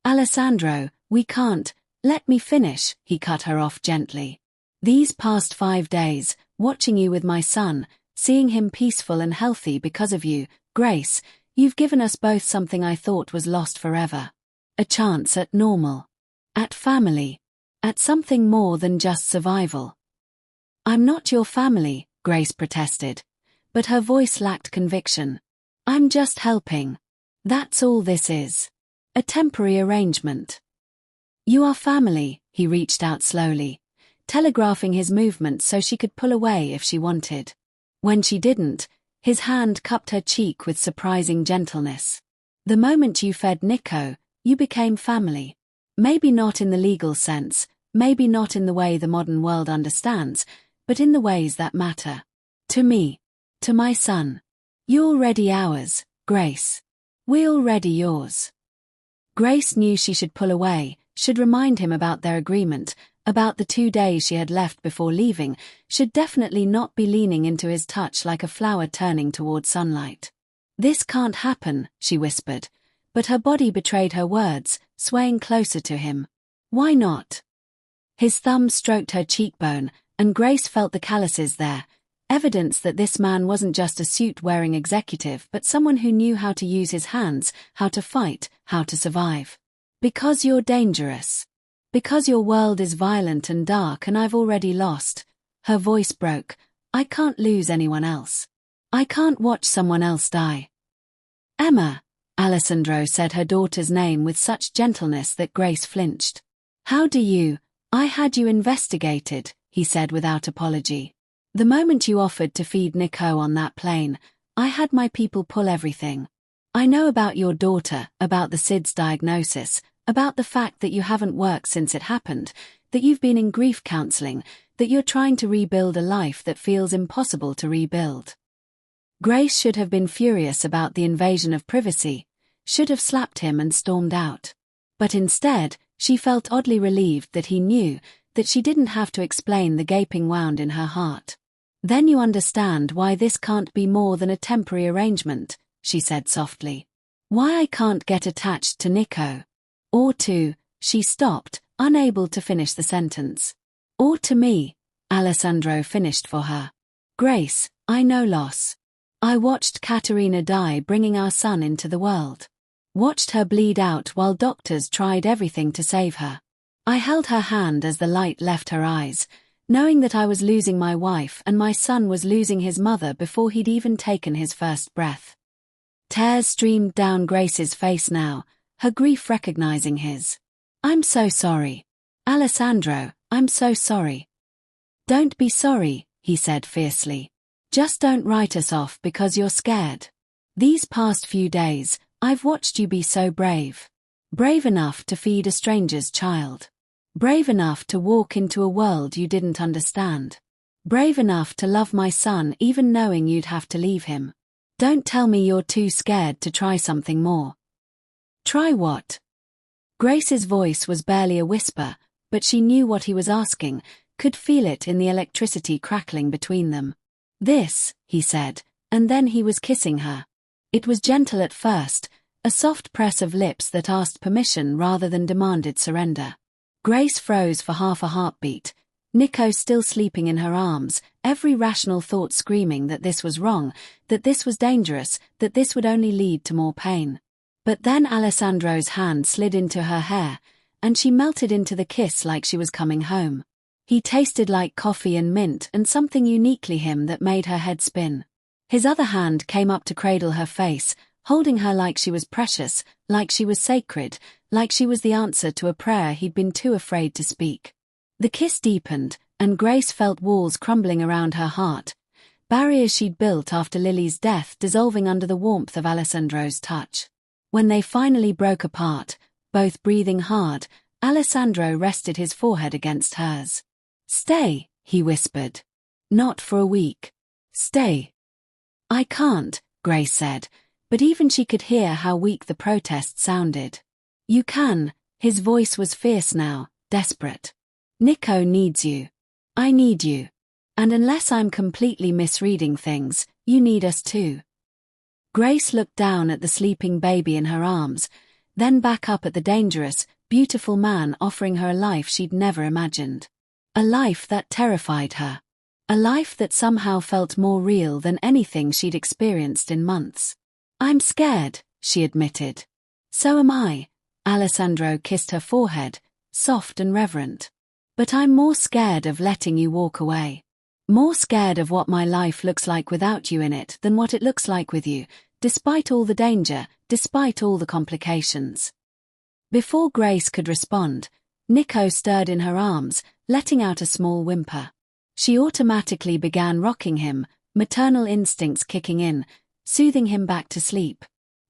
Alessandro, we can't. Let me finish, he cut her off gently. These past 5 days, watching you with my son, seeing him peaceful and healthy because of you, Grace, you've given us both something I thought was lost forever. A chance at normal. At family. At something more than just survival. I'm not your family, Grace protested, but her voice lacked conviction. I'm just helping. That's all this is. A temporary arrangement. You are family, he reached out slowly, telegraphing his movements so she could pull away if she wanted. When she didn't, his hand cupped her cheek with surprising gentleness. The moment you fed Nico, you became family. Maybe not in the legal sense, maybe not in the way the modern world understands, but in the ways that matter. To me. To my son. You're already ours, Grace. We're already yours. Grace knew she should pull away, should remind him about their agreement, about the 2 days she had left before leaving, should definitely not be leaning into his touch like a flower turning toward sunlight. This can't happen, she whispered, but her body betrayed her words, swaying closer to him. Why not? His thumb stroked her cheekbone, and Grace felt the calluses there, evidence that this man wasn't just a suit-wearing executive but someone who knew how to use his hands, how to fight, how to survive. Because you're dangerous. Because your world is violent and dark and I've already lost. Her voice broke. I can't lose anyone else. I can't watch someone else die. Emma, Alessandro said her daughter's name with such gentleness that Grace flinched. How do you? I had you investigated, he said without apology. The moment you offered to feed Nico on that plane, I had my people pull everything. I know about your daughter, about the SIDS diagnosis, about the fact that you haven't worked since it happened, that you've been in grief counseling, that you're trying to rebuild a life that feels impossible to rebuild. Grace should have been furious about the invasion of privacy, should have slapped him and stormed out. But instead, she felt oddly relieved that he knew, that she didn't have to explain the gaping wound in her heart. Then you understand why this can't be more than a temporary arrangement, she said softly. Why I can't get attached to Nico. Or to, she stopped, unable to finish the sentence. Or to me, Alessandro finished for her. Grace, I know loss. I watched Katerina die bringing our son into the world. Watched her bleed out while doctors tried everything to save her. I held her hand as the light left her eyes, knowing that I was losing my wife and my son was losing his mother before he'd even taken his first breath. Tears streamed down Grace's face now, her grief recognizing his. I'm so sorry. Alessandro, I'm so sorry. Don't be sorry, he said fiercely. Just don't write us off because you're scared. These past few days, I've watched you be so brave. Brave enough to feed a stranger's child. Brave enough to walk into a world you didn't understand. Brave enough to love my son even knowing you'd have to leave him. Don't tell me you're too scared to try something more. Try what? Grace's voice was barely a whisper, but she knew what he was asking, could feel it in the electricity crackling between them. This, he said, and then he was kissing her. It was gentle at first, a soft press of lips that asked permission rather than demanded surrender. Grace froze for half a heartbeat, Nico still sleeping in her arms, every rational thought screaming that this was wrong, that this was dangerous, that this would only lead to more pain. But then Alessandro's hand slid into her hair, and she melted into the kiss like she was coming home. He tasted like coffee and mint and something uniquely him that made her head spin. His other hand came up to cradle her face, holding her like she was precious, like she was sacred, like she was the answer to a prayer he'd been too afraid to speak. The kiss deepened, and Grace felt walls crumbling around her heart, barriers she'd built after Lily's death dissolving under the warmth of Alessandro's touch. When they finally broke apart, both breathing hard, Alessandro rested his forehead against hers. Stay, he whispered. Not for a week. Stay. I can't, Grace said, but even she could hear how weak the protest sounded. You can. His voice was fierce now, desperate. Nico needs you. I need you. And unless I'm completely misreading things, you need us too. Grace looked down at the sleeping baby in her arms, then back up at the dangerous, beautiful man offering her a life she'd never imagined. A life that terrified her. A life that somehow felt more real than anything she'd experienced in months. I'm scared, she admitted. So am I. Alessandro kissed her forehead, soft and reverent. But I'm more scared of letting you walk away. More scared of what my life looks like without you in it than what it looks like with you, despite all the danger, despite all the complications. Before Grace could respond, Nico stirred in her arms, letting out a small whimper. She automatically began rocking him, maternal instincts kicking in, soothing him back to sleep.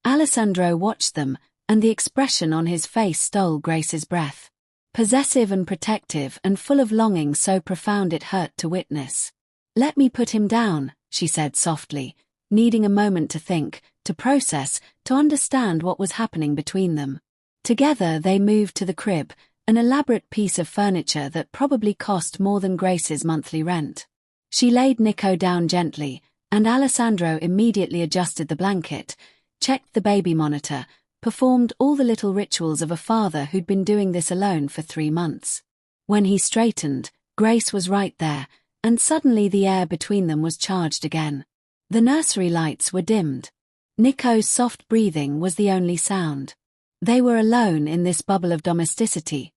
Alessandro watched them, and the expression on his face stole Grace's breath. Possessive and protective and full of longing so profound it hurt to witness. Let me put him down, she said softly, needing a moment to think, to process, to understand what was happening between them. Together they moved to the crib, an elaborate piece of furniture that probably cost more than Grace's monthly rent. She laid Nico down gently, and Alessandro immediately adjusted the blanket, checked the baby monitor, performed all the little rituals of a father who'd been doing this alone for 3 months. When he straightened, Grace was right there, and suddenly the air between them was charged again. The nursery lights were dimmed. Nico's soft breathing was the only sound. They were alone in this bubble of domesticity,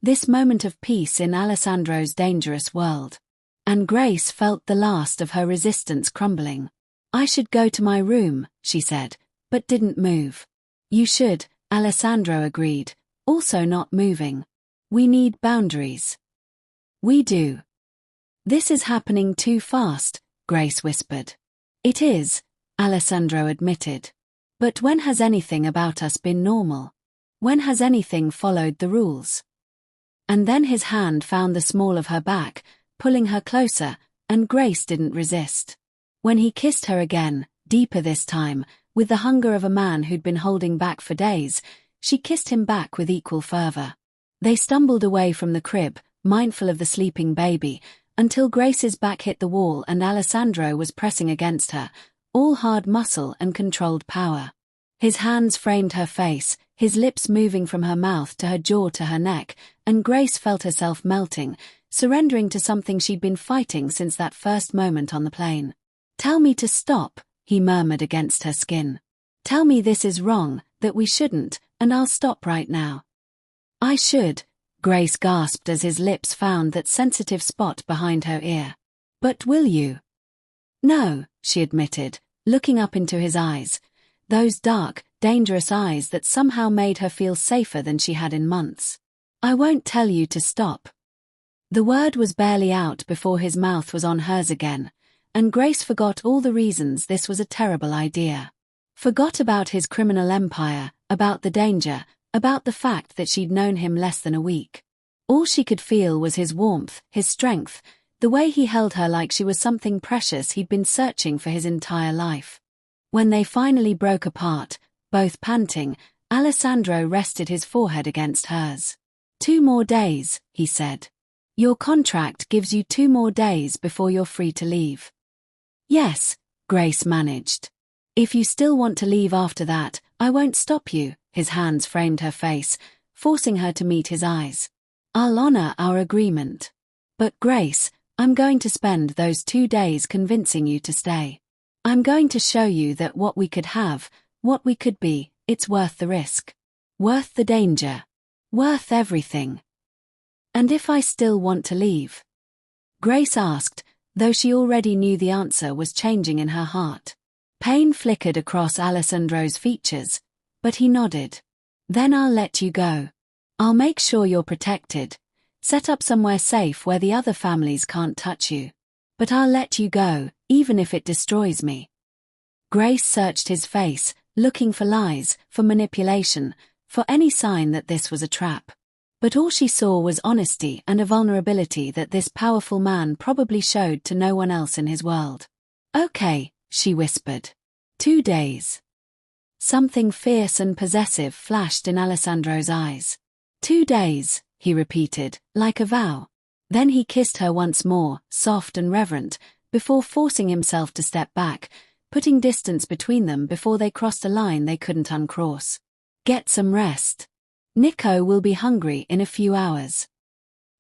this moment of peace in Alessandro's dangerous world. And Grace felt the last of her resistance crumbling. I should go to my room, she said, but didn't move. You should, Alessandro agreed, also not moving. We need boundaries. We do. This is happening too fast, Grace whispered. It is, Alessandro admitted. But when has anything about us been normal? When has anything followed the rules? And then his hand found the small of her back, pulling her closer, and Grace didn't resist. When he kissed her again, deeper this time, with the hunger of a man who'd been holding back for days, she kissed him back with equal fervor. They stumbled away from the crib, mindful of the sleeping baby, until Grace's back hit the wall and Alessandro was pressing against her, all hard muscle and controlled power. His hands framed her face, his lips moving from her mouth to her jaw to her neck, and Grace felt herself melting, surrendering to something she'd been fighting since that first moment on the plane. Tell me to stop, he murmured against her skin. Tell me this is wrong, that we shouldn't, and I'll stop right now. I should, Grace gasped as his lips found that sensitive spot behind her ear. But will you? No, she admitted, looking up into his eyes. Those dark, dangerous eyes that somehow made her feel safer than she had in months. I won't tell you to stop. The word was barely out before his mouth was on hers again, and Grace forgot all the reasons this was a terrible idea. Forgot about his criminal empire, about the danger, about the fact that she'd known him less than a week. All she could feel was his warmth, his strength, the way he held her like she was something precious he'd been searching for his entire life. When they finally broke apart, both panting, Alessandro rested his forehead against hers. 2 more days, he said. Your contract gives you 2 more days before you're free to leave. Yes, Grace managed. If you still want to leave after that, I won't stop you. His hands framed her face, forcing her to meet his eyes. I'll honor our agreement. But Grace, I'm going to spend those 2 days convincing you to stay. I'm going to show you that what we could have, what we could be, it's worth the risk. Worth the danger. Worth everything. And if I still want to leave? Grace asked, though she already knew the answer was changing in her heart. Pain flickered across Alessandro's features, but he nodded. Then I'll let you go. I'll make sure you're protected. Set up somewhere safe where the other families can't touch you. But I'll let you go, even if it destroys me. Grace searched his face, looking for lies, for manipulation, for any sign that this was a trap. But all she saw was honesty and a vulnerability that this powerful man probably showed to no one else in his world. Okay, she whispered. 2 days. Something fierce and possessive flashed in Alessandro's eyes. 2 days, he repeated, like a vow. Then he kissed her once more, soft and reverent, before forcing himself to step back, putting distance between them before they crossed a line they couldn't uncross. Get some rest. Nico will be hungry in a few hours.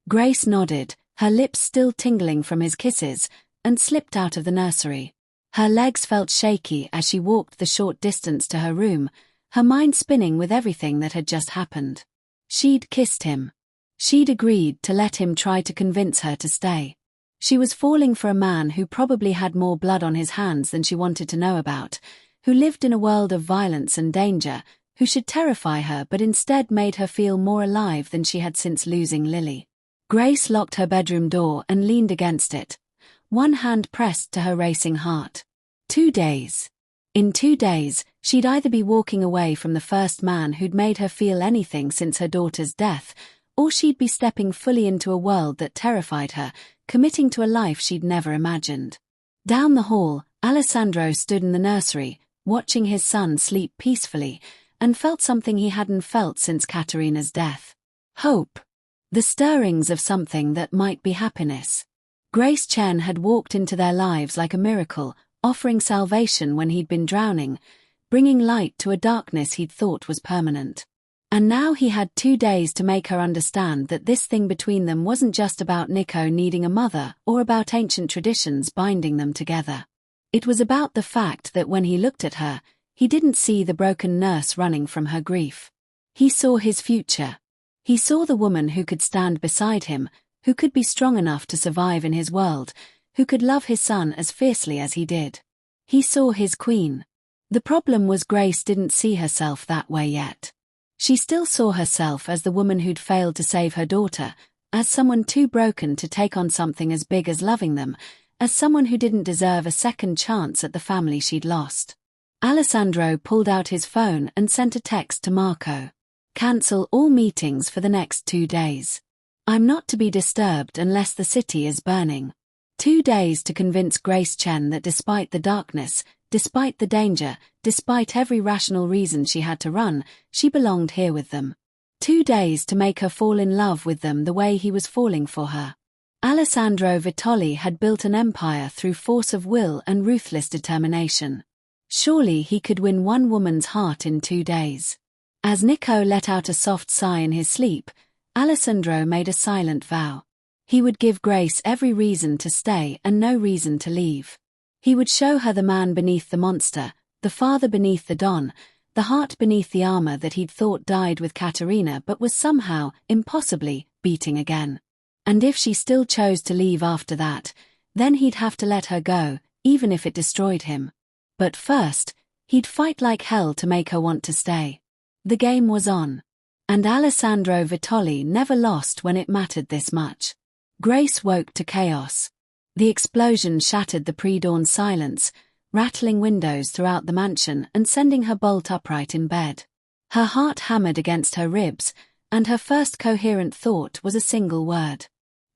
Grace nodded, her lips still tingling from his kisses, and slipped out of the nursery. Her legs felt shaky as she walked the short distance to her room, her mind spinning with everything that had just happened. She'd kissed him. She'd agreed to let him try to convince her to stay. She was falling for a man who probably had more blood on his hands than she wanted to know about, who lived in a world of violence and danger, who should terrify her but instead made her feel more alive than she had since losing Lily. Grace locked her bedroom door and leaned against it, one hand pressed to her racing heart. 2 days. In 2 days, she'd either be walking away from the first man who'd made her feel anything since her daughter's death, or she'd be stepping fully into a world that terrified her, committing to a life she'd never imagined. Down the hall, Alessandro stood in the nursery, watching his son sleep peacefully, and felt something he hadn't felt since Katerina's death. Hope. The stirrings of something that might be happiness. Grace Chen had walked into their lives like a miracle, offering salvation when he'd been drowning, bringing light to a darkness he'd thought was permanent. And now he had 2 days to make her understand that this thing between them wasn't just about Nico needing a mother or about ancient traditions binding them together. It was about the fact that when he looked at her, he didn't see the broken nurse running from her grief. He saw his future. He saw the woman who could stand beside him, who could be strong enough to survive in his world, who could love his son as fiercely as he did. He saw his queen. The problem was Grace didn't see herself that way yet. She still saw herself as the woman who'd failed to save her daughter, as someone too broken to take on something as big as loving them, as someone who didn't deserve a second chance at the family she'd lost. Alessandro pulled out his phone and sent a text to Marco. Cancel all meetings for the next 2 days. I'm not to be disturbed unless the city is burning. 2 days to convince Grace Chen that despite the darkness, despite the danger, despite every rational reason she had to run, she belonged here with them. 2 days to make her fall in love with them the way he was falling for her. Alessandro Vitoli had built an empire through force of will and ruthless determination. Surely he could win one woman's heart in 2 days. As Nico let out a soft sigh in his sleep, Alessandro made a silent vow. He would give Grace every reason to stay and no reason to leave. He would show her the man beneath the monster, the father beneath the don, the heart beneath the armor that he'd thought died with Katerina but was somehow, impossibly, beating again. And if she still chose to leave after that, then he'd have to let her go, even if it destroyed him. But first, he'd fight like hell to make her want to stay. The game was on. And Alessandro Vitoli never lost when it mattered this much. Grace woke to chaos. The explosion shattered the pre-dawn silence, rattling windows throughout the mansion and sending her bolt upright in bed. Her heart hammered against her ribs, and her first coherent thought was a single word.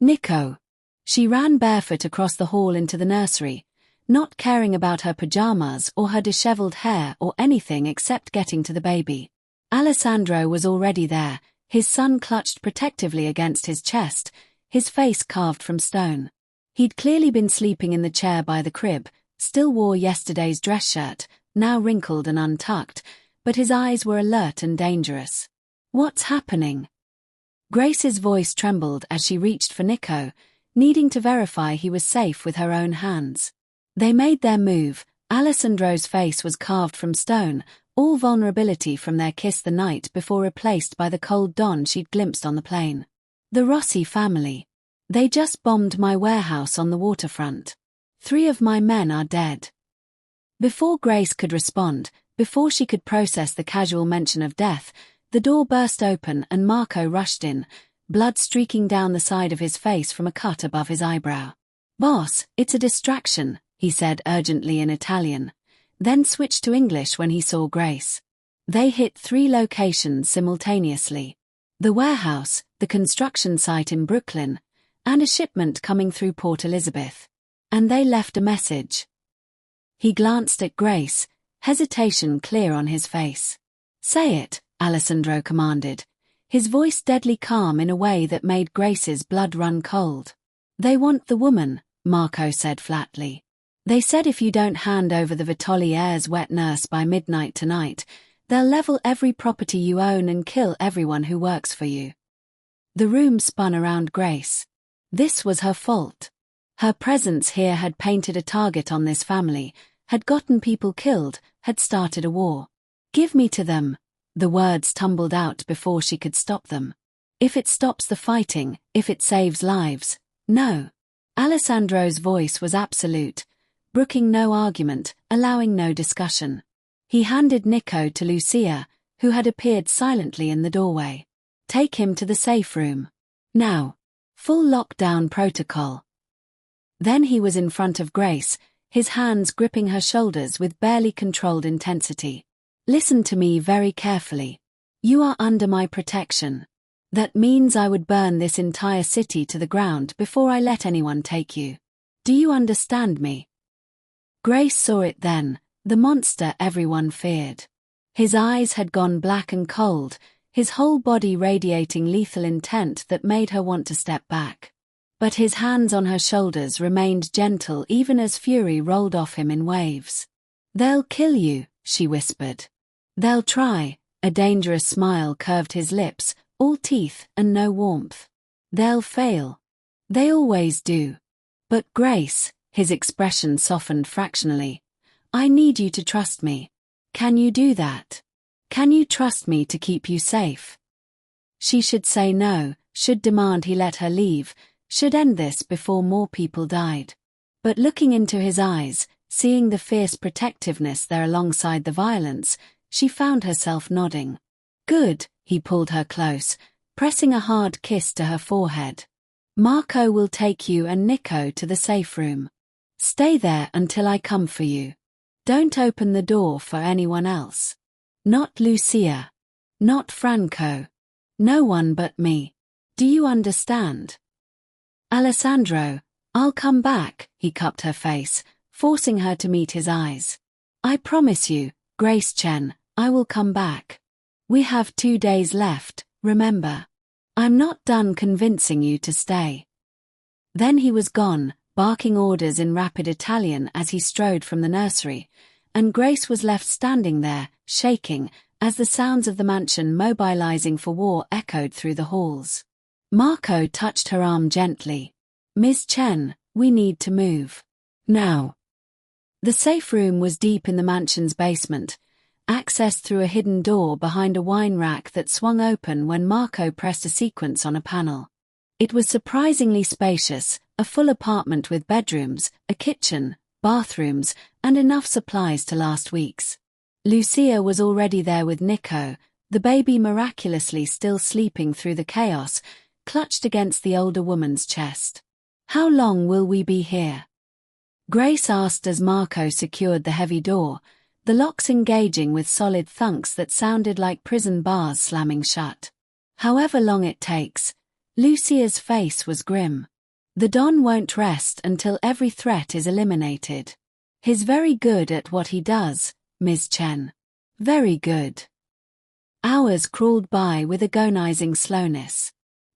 Nico. She ran barefoot across the hall into the nursery, not caring about her pajamas or her disheveled hair or anything except getting to the baby. Alessandro was already there, his son clutched protectively against his chest, his face carved from stone. He'd clearly been sleeping in the chair by the crib, still wore yesterday's dress shirt, now wrinkled and untucked, but his eyes were alert and dangerous. What's happening? Grace's voice trembled as she reached for Nico, needing to verify he was safe with her own hands. They made their move. Alessandro's face was carved from stone, all vulnerability from their kiss the night before replaced by the cold dawn she'd glimpsed on the plane. The Rossi family. They just bombed my warehouse on the waterfront. 3 of my men are dead. Before Grace could respond, before she could process the casual mention of death, the door burst open and Marco rushed in, blood streaking down the side of his face from a cut above his eyebrow. Boss, it's a distraction, he said urgently in Italian, then switched to English when he saw Grace. They hit 3 locations simultaneously. The warehouse, the construction site in Brooklyn, and a shipment coming through Port Elizabeth. And they left a message. He glanced at Grace, hesitation clear on his face. "Say it," Alessandro commanded, his voice deadly calm in a way that made Grace's blood run cold. "They want the woman," Marco said flatly. "They said if you don't hand over the Vitoliere's wet nurse by midnight tonight, they'll level every property you own and kill everyone who works for you." The room spun around Grace. This was her fault. Her presence here had painted a target on this family, had gotten people killed, had started a war. "Give me to them." The words tumbled out before she could stop them. "If it stops the fighting, if it saves lives, no." Alessandro's voice was absolute, brooking no argument, allowing no discussion. He handed Nico to Lucia, who had appeared silently in the doorway. "Take him to the safe room. Now. Full lockdown protocol." Then he was in front of Grace, his hands gripping her shoulders with barely controlled intensity. "Listen to me very carefully. You are under my protection. That means I would burn this entire city to the ground before I let anyone take you. Do you understand me?" Grace saw it then, the monster everyone feared. His eyes had gone black and cold, his whole body radiating lethal intent that made her want to step back. But his hands on her shoulders remained gentle even as fury rolled off him in waves. "They'll kill you," she whispered. "They'll try." A dangerous smile curved his lips, all teeth and no warmth. "They'll fail. They always do. But Grace," his expression softened fractionally, "I need you to trust me. Can you do that? Can you trust me to keep you safe?" She should say no, should demand he let her leave, should end this before more people died. But looking into his eyes, seeing the fierce protectiveness there alongside the violence, she found herself nodding. "Good," he pulled her close, pressing a hard kiss to her forehead. "Marco will take you and Nico to the safe room. Stay there until I come for you. Don't open the door for anyone else. Not Lucia. Not Franco. No one but me. Do you understand?" "Alessandro, I'll come back," he cupped her face, forcing her to meet his eyes. "I promise you, Grace Chen, I will come back. We have 2 days left, remember. I'm not done convincing you to stay." Then he was gone, barking orders in rapid Italian as he strode from the nursery, and Grace was left standing there, shaking, as the sounds of the mansion mobilizing for war echoed through the halls. Marco touched her arm gently. "Ms. Chen, we need to move. Now." The safe room was deep in the mansion's basement, accessed through a hidden door behind a wine rack that swung open when Marco pressed a sequence on a panel. It was surprisingly spacious, a full apartment with bedrooms, a kitchen, bathrooms, and enough supplies to last weeks. Lucia was already there with Nico, the baby miraculously still sleeping through the chaos, clutched against the older woman's chest. "How long will we be here?" Grace asked as Marco secured the heavy door, the locks engaging with solid thunks that sounded like prison bars slamming shut. "However long it takes." Lucia's face was grim. "The Don won't rest until every threat is eliminated. He's very good at what he does, Ms. Chen. Very good." Hours crawled by with agonizing slowness.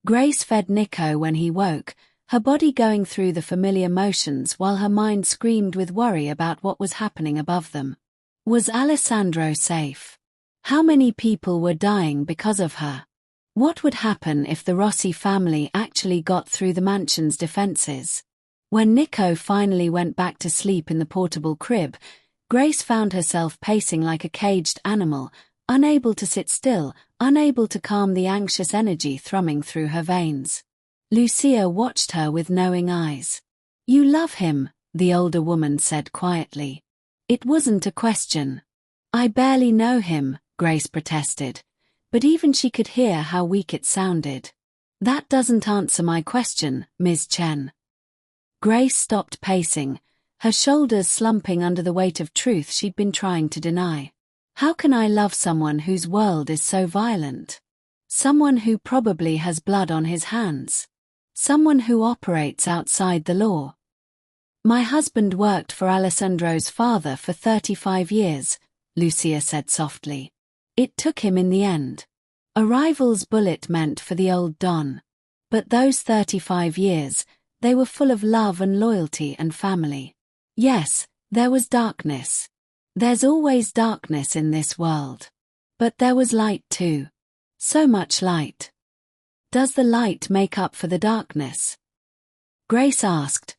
Grace fed Nico when he woke, her body going through the familiar motions while her mind screamed with worry about what was happening above them. Was Alessandro safe? How many people were dying because of her? What would happen if the Rossi family actually got through the mansion's defenses? When Nico finally went back to sleep in the portable crib, Grace found herself pacing like a caged animal, unable to sit still, unable to calm the anxious energy thrumming through her veins. Lucia watched her with knowing eyes. "You love him," the older woman said quietly. "It wasn't a question." "I barely know him," Grace protested, but even she could hear how weak it sounded. "That doesn't answer my question, Ms. Chen." Grace stopped pacing, her shoulders slumping under the weight of truth she'd been trying to deny. "How can I love someone whose world is so violent? Someone who probably has blood on his hands? Someone who operates outside the law?" My husband worked for Alessandro's father for 35 years, Lucia said softly. It took him in the end. A rival's bullet meant for the old Don. But those 35 years, they were full of love and loyalty and family. Yes, there was darkness. There's always darkness in this world. But there was light too. So much light. Does the light make up for the darkness? Grace asked,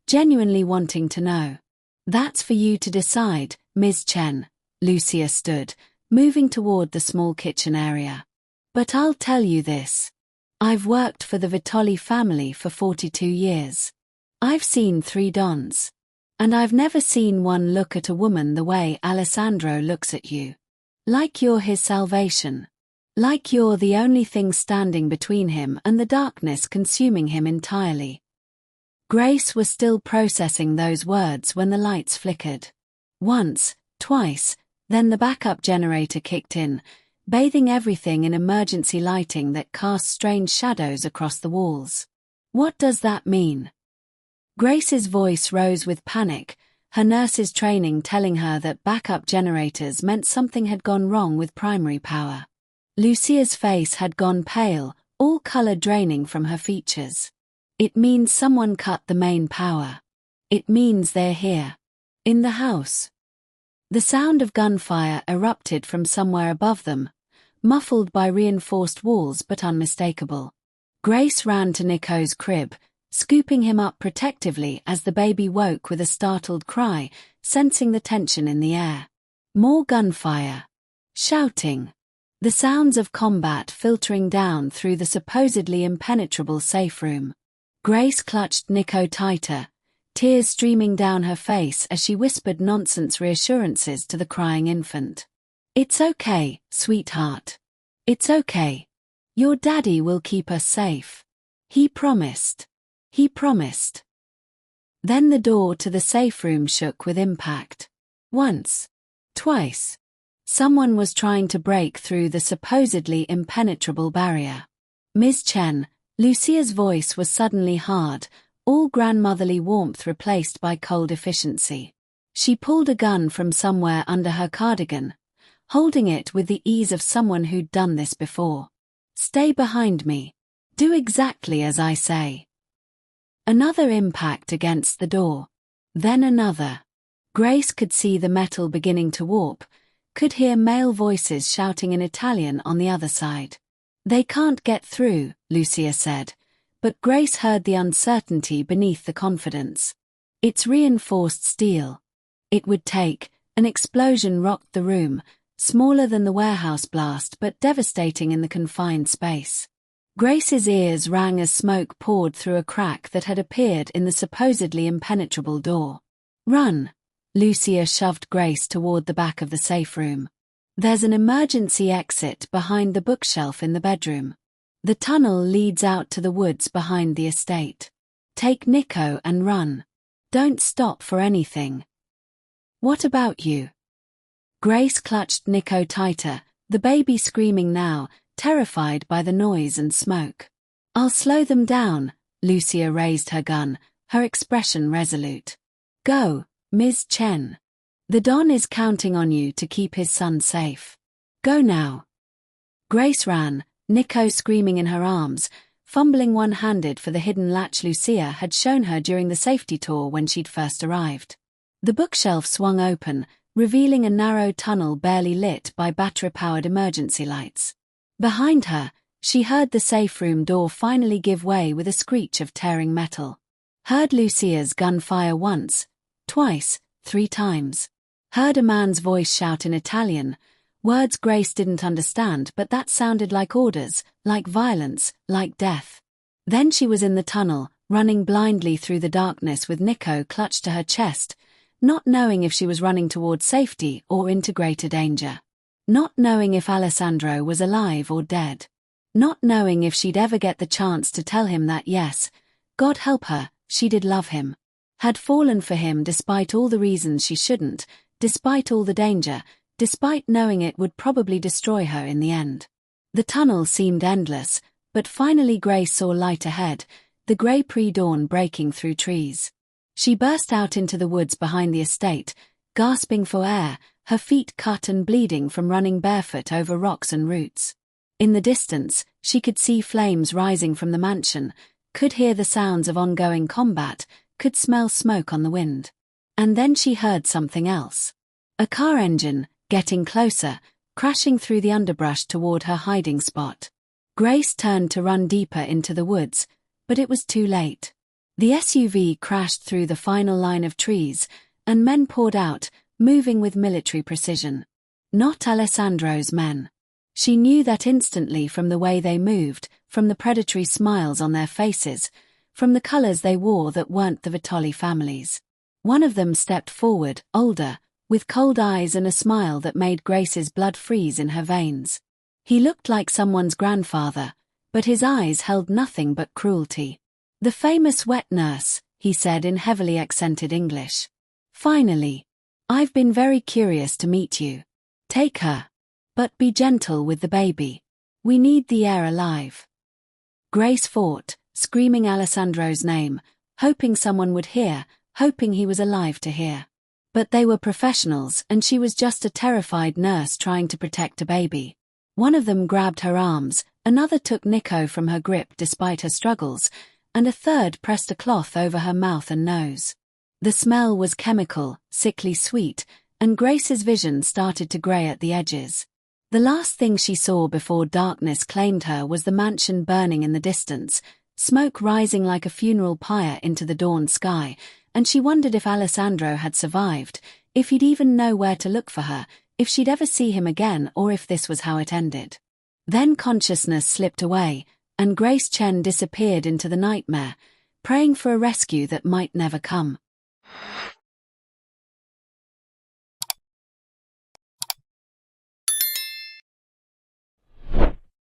genuinely wanting to know. That's for you to decide, Ms. Chen. Lucia stood, moving toward the small kitchen area. But I'll tell you this. I've worked for the Vitoli family for 42 years. I've seen 3 Dons. And I've never seen one look at a woman the way Alessandro looks at you. Like you're his salvation. Like you're the only thing standing between him and the darkness consuming him entirely. Grace was still processing those words when the lights flickered. Once, twice, then the backup generator kicked in, bathing everything in emergency lighting that cast strange shadows across the walls. What does that mean? Grace's voice rose with panic, her nurse's training telling her that backup generators meant something had gone wrong with primary power. Lucia's face had gone pale, all color draining from her features. It means someone cut the main power. It means they're here. In the house. The sound of gunfire erupted from somewhere above them, muffled by reinforced walls but unmistakable. Grace ran to Nico's crib, scooping him up protectively as the baby woke with a startled cry, sensing the tension in the air. More gunfire. Shouting. The sounds of combat filtering down through the supposedly impenetrable safe room. Grace clutched Nico tighter, tears streaming down her face as she whispered nonsense reassurances to the crying infant. It's okay, sweetheart. It's okay. Your daddy will keep us safe. He promised. He promised. Then the door to the safe room shook with impact. Once. Twice. Someone was trying to break through the supposedly impenetrable barrier. Ms. Chen, Lucia's voice was suddenly hard, all grandmotherly warmth replaced by cold efficiency. She pulled a gun from somewhere under her cardigan, holding it with the ease of someone who'd done this before. Stay behind me. Do exactly as I say. Another impact against the door. Then another. Grace could see the metal beginning to warp, could hear male voices shouting in Italian on the other side. They can't get through, Lucia said, but Grace heard the uncertainty beneath the confidence. It's reinforced steel. It would take. An explosion rocked the room, smaller than the warehouse blast but devastating in the confined space. Grace's ears rang as smoke poured through a crack that had appeared in the supposedly impenetrable door. Run! Lucia shoved Grace toward the back of the safe room. There's an emergency exit behind the bookshelf in the bedroom. The tunnel leads out to the woods behind the estate. Take Nico and run. Don't stop for anything. What about you? Grace clutched Nico tighter, the baby screaming now, terrified by the noise and smoke. I'll slow them down, Lucia raised her gun, her expression resolute. Go, Ms. Chen. The Don is counting on you to keep his son safe. Go now. Grace ran, Nico screaming in her arms, fumbling one-handed for the hidden latch Lucia had shown her during the safety tour when she'd first arrived. The bookshelf swung open, revealing a narrow tunnel barely lit by battery-powered emergency lights. Behind her, she heard the safe room door finally give way with a screech of tearing metal. Heard Lucia's gunfire once, twice, 3 times. Heard a man's voice shout in Italian, words Grace didn't understand but that sounded like orders, like violence, like death. Then she was in the tunnel, running blindly through the darkness with Nico clutched to her chest, not knowing if she was running toward safety or into greater danger. Not knowing if Alessandro was alive or dead. Not knowing if she'd ever get the chance to tell him that yes, God help her, she did love him. Had fallen for him despite all the reasons she shouldn't, despite all the danger, despite knowing it would probably destroy her in the end. The tunnel seemed endless, but finally Grace saw light ahead, the grey pre-dawn breaking through trees. She burst out into the woods behind the estate, gasping for air, her feet cut and bleeding from running barefoot over rocks and roots. In the distance, she could see flames rising from the mansion, could hear the sounds of ongoing combat, could smell smoke on the wind. And then she heard something else. A car engine, getting closer, crashing through the underbrush toward her hiding spot. Grace turned to run deeper into the woods, but it was too late. The SUV crashed through the final line of trees, and men poured out, moving with military precision. Not Alessandro's men. She knew that instantly from the way they moved, from the predatory smiles on their faces, from the colors they wore that weren't the Vitali family's. One of them stepped forward, older, with cold eyes and a smile that made Grace's blood freeze in her veins. He looked like someone's grandfather, but his eyes held nothing but cruelty. "The famous wet nurse," he said in heavily accented English. "Finally. I've been very curious to meet you. Take her. But be gentle with the baby. We need the heir alive." Grace fought, screaming Alessandro's name, hoping someone would hear, hoping he was alive to hear. But they were professionals and she was just a terrified nurse trying to protect a baby. One of them grabbed her arms, another took Nico from her grip despite her struggles, and a third pressed a cloth over her mouth and nose. The smell was chemical, sickly sweet, and Grace's vision started to grey at the edges. The last thing she saw before darkness claimed her was the mansion burning in the distance, smoke rising like a funeral pyre into the dawn sky, and she wondered if Alessandro had survived, if he'd even know where to look for her, if she'd ever see him again or if this was how it ended. Then consciousness slipped away, and Grace Chen disappeared into the nightmare, praying for a rescue that might never come.